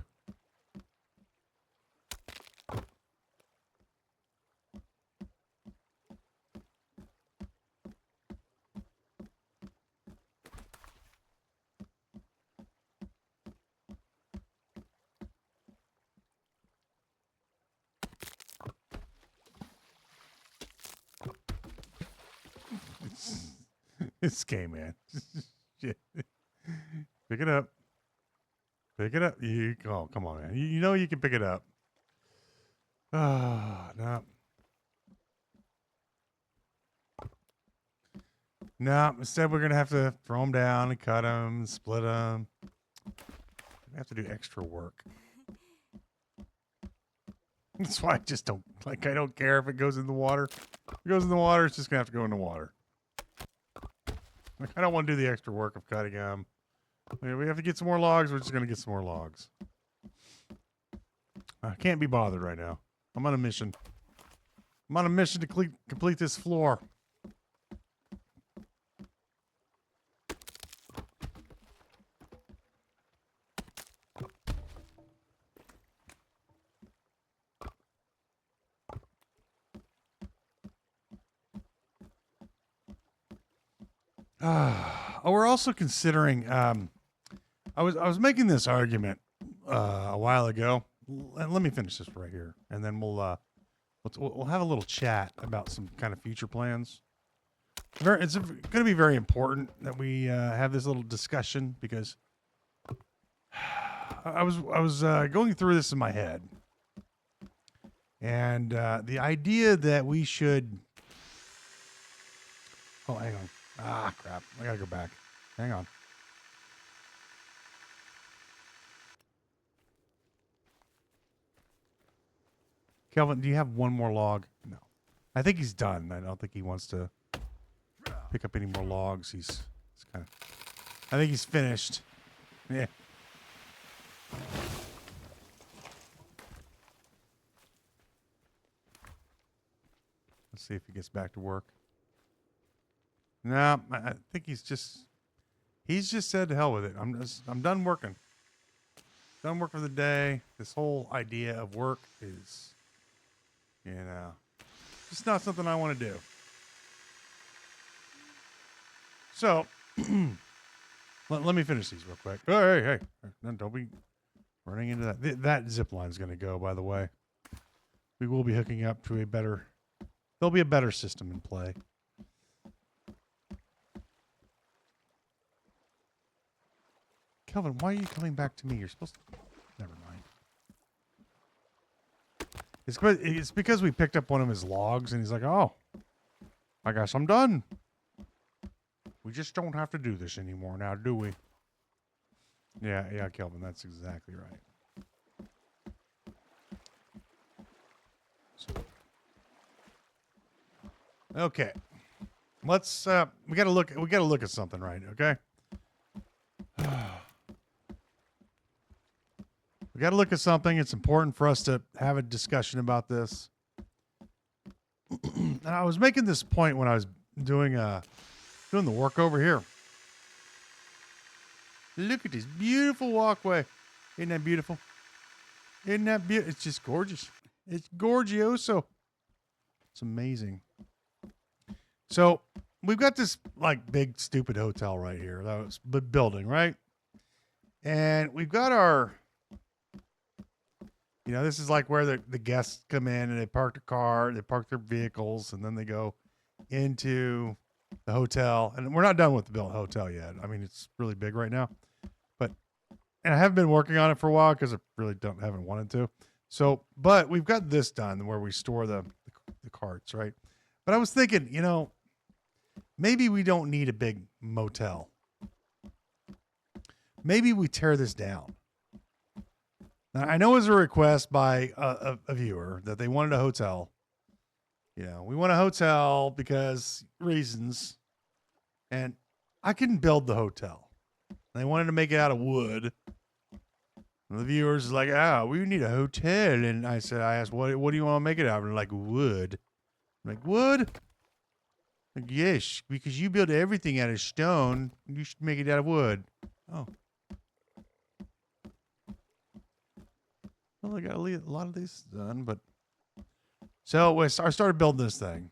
A: It's game, man. Shit. Pick it up. Pick it up. Oh, come on, man. You know you can pick it up. Ah, no. No, instead we're going to have to throw them down and cut them, split them. We have to do extra work. That's why I just don't, I don't care if it goes in the water. If it goes in the water, it's just going to have to go in the water. I don't want to do the extra work of cutting them. We have to get some more logs. We're just going to get some more logs. I can't be bothered right now. I'm on a mission. I'm on a mission to complete this floor. We're also considering. I was making this argument a while ago. Let me finish this right here, and then we'll have a little chat about some kind of future plans. It's going to be very important that we have this little discussion because I was going through this in my head, and the idea that we should. Oh, hang on. Ah, crap. I gotta go back. Hang on. Kelvin, do you have one more log? No. I think he's done. I don't think he wants to pick up any more logs. He's kind of... I think he's finished. Yeah. Let's see if he gets back to work. No, I think he's just said to hell with it. I'm done working. Done work for the day. This whole idea of work is, it's not something I want to do. So, let me finish these real quick. Oh, hey, don't be running into that. That zip line's going to go, by the way. We will be hooking up to there'll be a better system in play. Kelvin, why are you coming back to me? You're supposed to... Never mind. It's because we picked up one of his logs, and he's like, oh, I guess I'm done. We just don't have to do this anymore now, do we? Yeah, Kelvin, that's exactly right. So, okay. Let's, we gotta look at something, right? Okay? We got to look at something. It's important for us to have a discussion about this. And I was making this point when I was doing the work over here. Look at this beautiful walkway. Isn't that beautiful? Isn't that beautiful? It's just gorgeous. It's gorgioso. It's amazing. So we've got this like big stupid hotel right here. That was the building, right? And we've got our... this is like where the guests come in and they park their car, they park their vehicles, and then they go into the hotel. And we're not done with the hotel yet. I mean, it's really big right now. And I haven't been working on it for a while because I really haven't wanted to. So, but we've got this done where we store the carts, right? But I was thinking, maybe we don't need a big motel. Maybe we tear this down. Now, I know it was a request by a viewer that they wanted a hotel. You know, we want a hotel because reasons. And I couldn't build the hotel. They wanted to make it out of wood. And the viewers is like, we need a hotel. And I asked, what do you want to make it out of? And like, wood. I'm like, wood? Like, yes, because you build everything out of stone. You should make it out of wood. Oh. Well, I got a lot of these done, but so I started building this thing,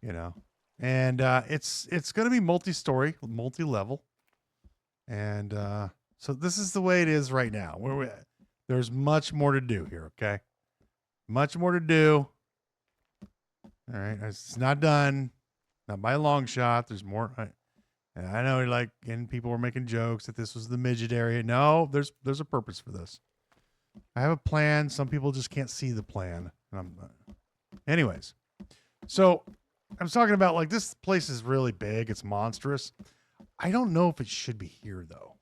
A: you know, and it's going to be multi-story, multi-level, and so this is the way it is right now. There's much more to do here, okay? Much more to do. All right, it's not done, not by a long shot. There's more. And I know, like, and people were making jokes that this was the midget area. No, there's a purpose for this. I have a plan. Some people just can't see the plan. Anyways, so I'm talking about, like, this place is really big. It's monstrous. I don't know if it should be here, though.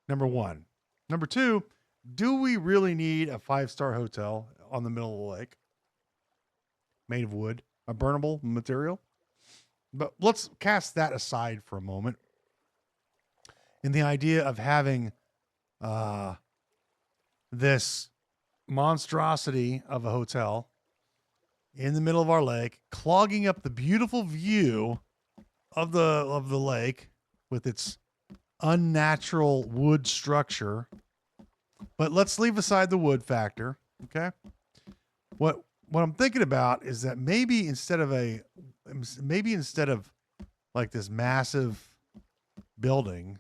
A: Number one. Number two, do we really need a 5-star hotel on the middle of the lake made of wood, a burnable material? But let's cast that aside for a moment. In the idea of having this monstrosity of a hotel in the middle of our lake, clogging up the beautiful view of the lake with its unnatural wood structure. But let's leave aside the wood factor, okay? What I'm thinking about is that maybe instead of like this massive building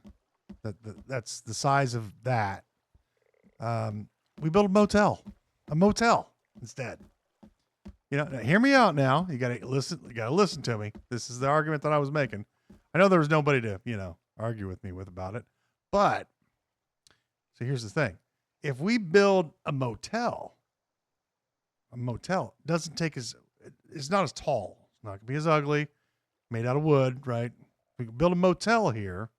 A: that's the size of that, we build a motel instead. You know, now, hear me out now. You gotta listen to me. This is the argument that I was making. I know there was nobody to, argue with me about it. But so here's the thing. If we build a motel doesn't take it's not as tall. It's not gonna be as ugly, made out of wood, right? We can build a motel here,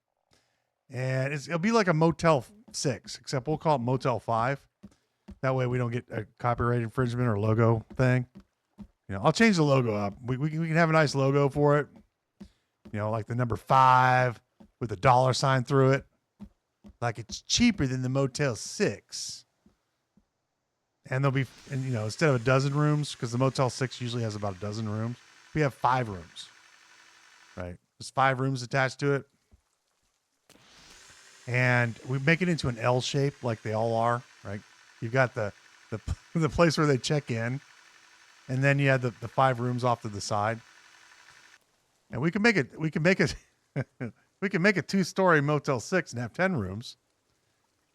A: and it'll be like a Motel 6, except we'll call it Motel 5. That way we don't get a copyright infringement or logo thing. I'll change the logo up. We can have a nice logo for it. Like the number 5 with a $sign through it. Like it's cheaper than the Motel 6. And there'll be, instead of a dozen rooms, because the Motel 6 usually has about a dozen rooms, we have 5 rooms, right? There's 5 rooms attached to it. And we make it into an L shape like they all are, right? You've got the place where they check in, and then you have the 5 rooms off to the side. And we can make it we can make a 2-story Motel 6 and have 10 rooms.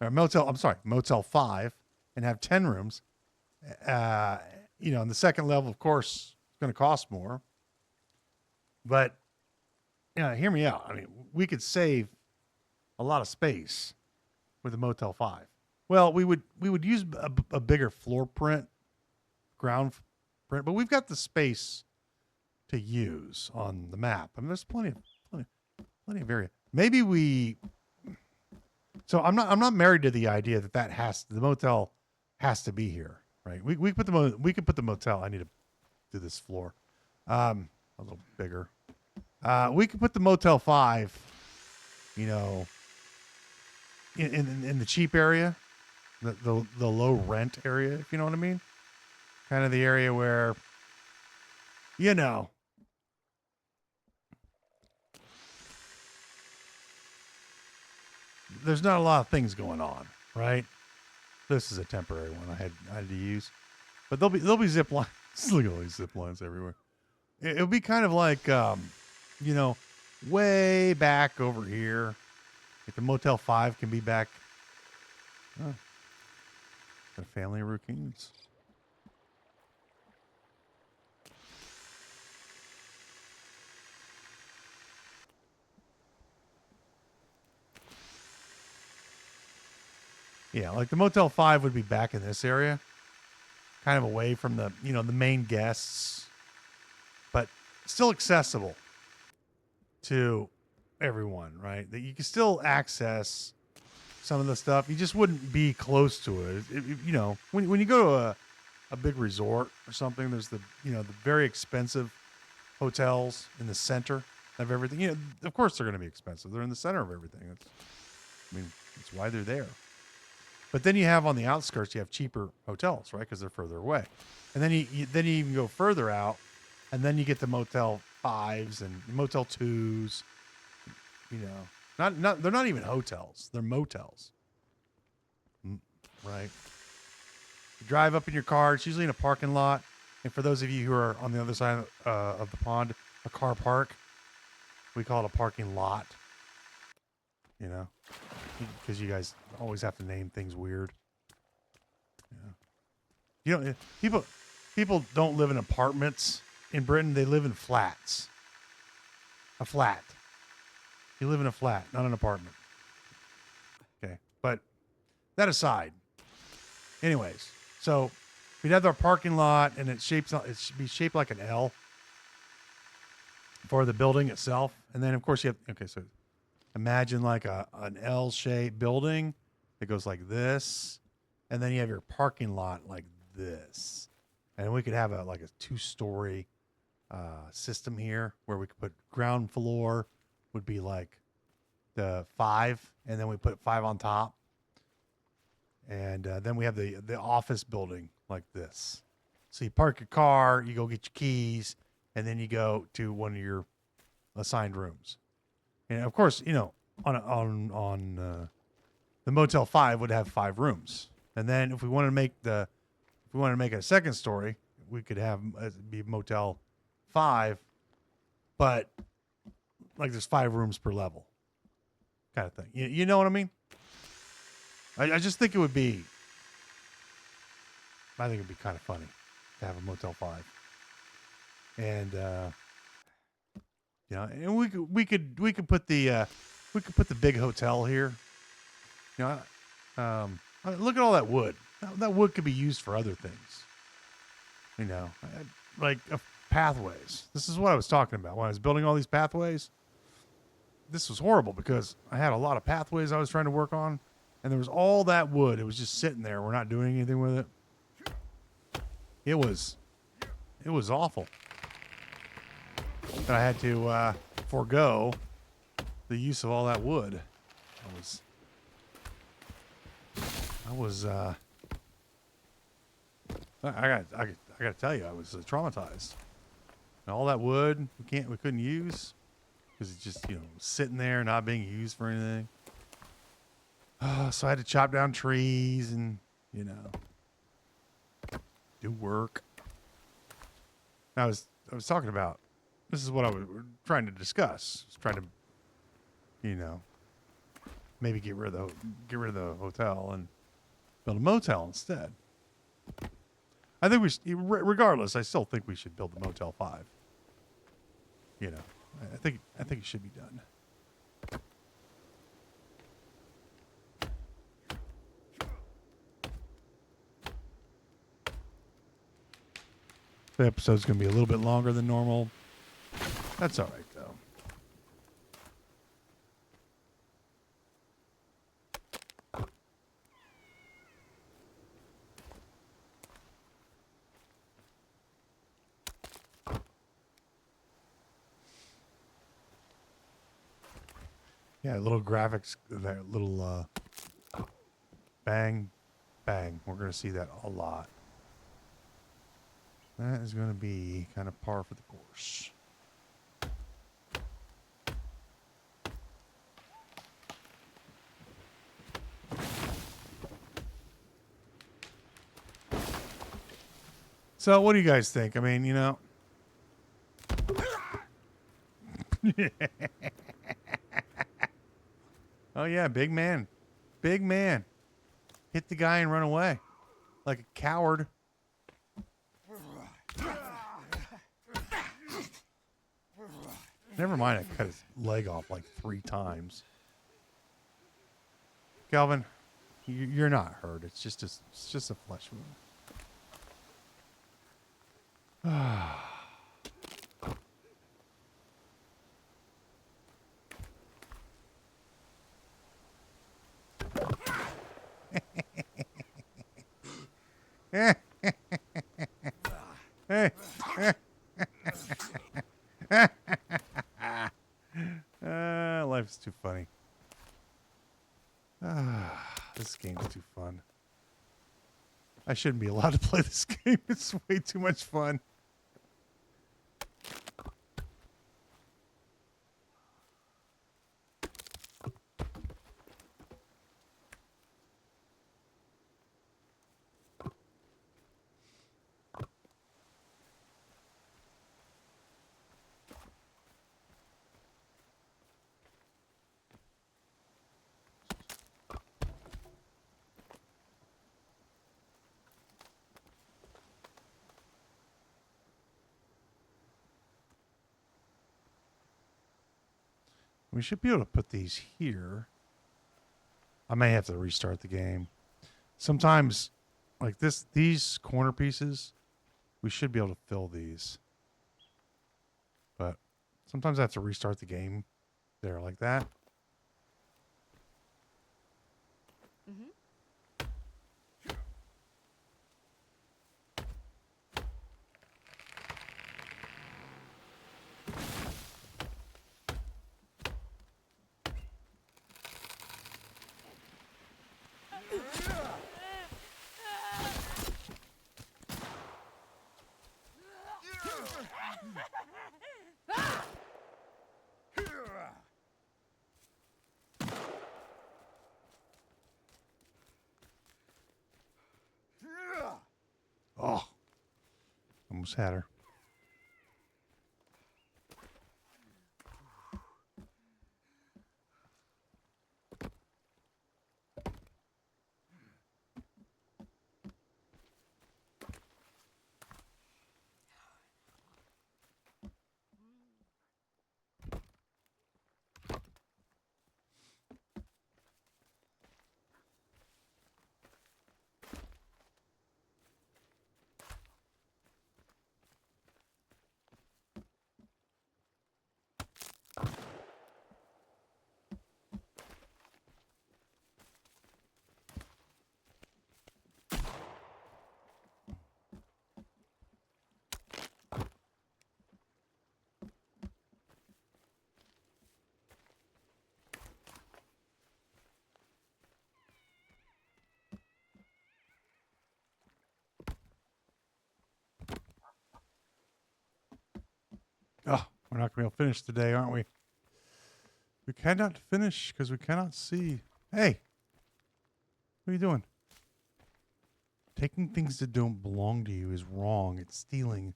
A: Or Motel 5 and have 10 rooms. And the second level, of course, it's going to cost more. But hear me out. I mean, we could save a lot of space with a Motel 5. Well, we would use a bigger floor print, ground print, but we've got the space to use on the map. I mean, there's plenty of area. Maybe we. So I'm not married to the idea that the motel has to be here, right? We could put the motel. I need to do this floor, a little bigger. We could put the Motel 5, in the cheap area, the low rent area, if you know what I mean. Kind of the area where, there's not a lot of things going on, right? This is a temporary one I had to use, but there'll be zip lines. Look at all these zip lines everywhere. It'll be kind of like, way back over here. If the Motel 5 can be back. Oh, got a family of raccoons. Yeah, like the Motel 5 would be back in this area, kind of away from the main guests, but still accessible to everyone, right? That you can still access some of the stuff. You just wouldn't be close to it. You know, when you go to a big resort or something, there's the very expensive hotels in the center of everything. You know, of course they're going to be expensive. They're in the center of everything. That's why they're there. But then you have on the outskirts, you have cheaper hotels, right? Because they're further away. And then you even go further out, and then you get the Motel 5s and Motel 2s. You know, not they're not even hotels; they're motels, right? You drive up in your car. It's usually in a parking lot. And for those of you who are on the other side of the pond, a car park, we call it a parking lot. You know, because you guys always have to name things weird. Yeah. You know, people don't live in apartments in Britain. They live in flats. A flat. You live in a flat, not an apartment. Okay, but that aside. Anyways, so we'd have our parking lot, and it should be shaped like an L for the building itself, and then of course you have. Okay, so imagine like an L-shaped building that goes like this, and then you have your parking lot like this, and we could have a 2-story system here where we could put ground floor would be like the 5, and then we put 5 on top, and then we have the office building like this. So you park your car, you go get your keys, and then you go to one of your assigned rooms. And of course, you know, on the Motel 5 would have 5 rooms. And then if we wanted to make it a second story, we could have it be Motel 5, but like there's 5 rooms per level, kind of thing. You know what I mean? I just think it would be. I think it'd be kind of funny to have a Motel 5, and you know, and we could put the big hotel here. You know, look at all that wood. That wood could be used for other things. You know, like pathways. This is what I was talking about when I was building all these pathways. This was horrible because I had a lot of pathways I was trying to work on, and there was all that wood. It was just sitting there. We're not doing anything with it. It was awful. And I had to forego the use of all that wood. I got to tell you, I was traumatized. And all that wood we couldn't use because it's just, you know, sitting there not being used for anything. So I had to chop down trees and, you know, do work. I was talking about, this is what I was trying to discuss. I was trying to, you know, maybe get rid of the hotel and build a motel instead. I think regardless, I still think we should build the Motel 5. You know, I think it should be done. The episode's going to be a little bit longer than normal. That's all right, though. Yeah, little graphics, that little bang, bang. We're going to see that a lot. That is going to be kind of par for the course. So what do you guys think? I mean, you know. Oh, yeah, big man. Big man. Hit the guy and run away. Like a coward. Never mind, I cut his leg off like 3 times. Calvin, you're not hurt. It's just a flesh wound. Life's too funny. This game's too fun. I shouldn't be allowed to play this game. It's way too much fun. We should be able to put these here. I may have to restart the game. Sometimes, like these corner pieces, we should be able to fill these. But sometimes I have to restart the game there like that.
B: Mm-hmm.
A: Oh, almost had her. Oh, we're not going to be able to finish today, aren't we? We cannot finish because we cannot see. Hey, what are you doing? Taking things that don't belong to you is wrong. It's stealing.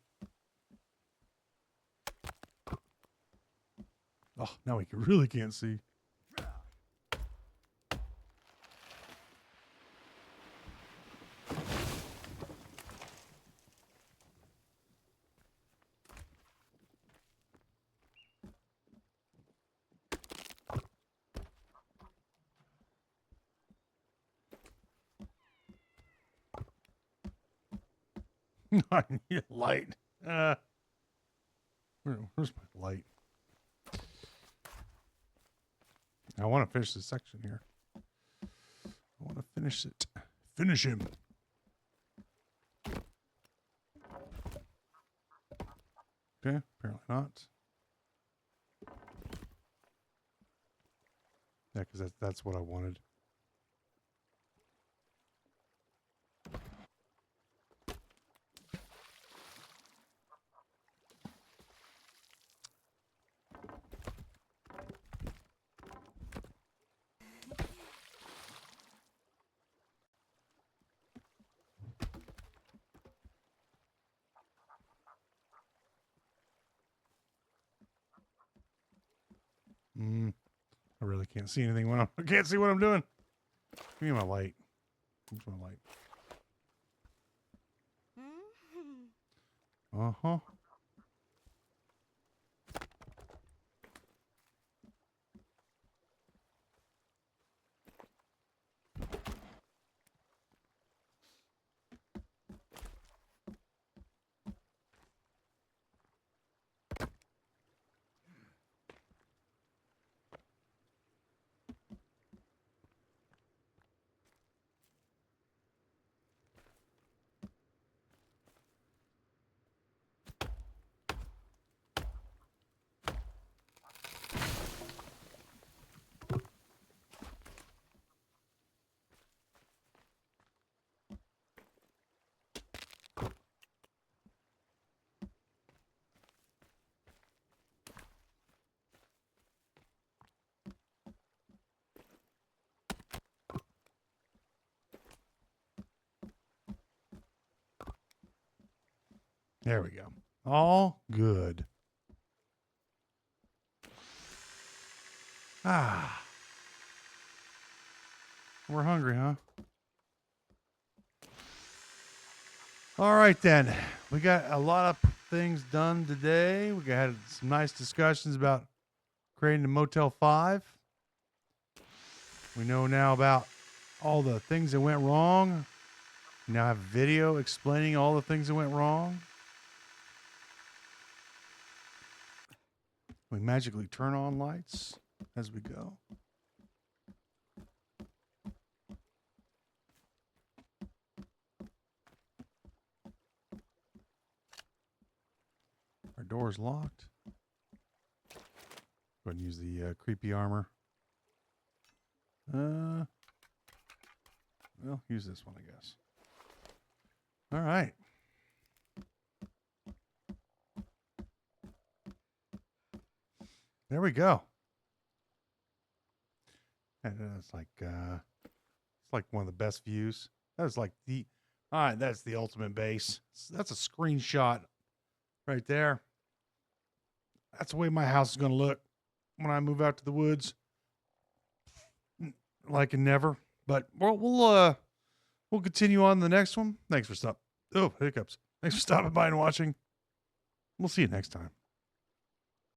A: Oh, now we really can't see. I need a light. Where's my light? I want to finish this section here. I want to finish it. Finish him. Okay, apparently not. Yeah, because that's what I wanted. I really can't see anything when I can't see what I'm doing. Give me my light. Where's my light? Uh-huh. There we go. All good. Ah. We're hungry, huh? All right, then. We got a lot of things done today. We had some nice discussions about creating the Motel 5. We know now about all the things that went wrong. We now have video explaining all the things that went wrong. We magically turn on lights as we go. Our door's locked. Go ahead and use the creepy armor. Well, use this one, I guess. All right. There we go. And it's like one of the best views. That's like all right, that's the ultimate base. That's a screenshot right there. That's the way my house is going to look when I move out to the woods. Like and never. But we'll continue on the next one. Thanks for stopping. Oh, hiccups. Thanks for stopping by and watching. We'll see you next time.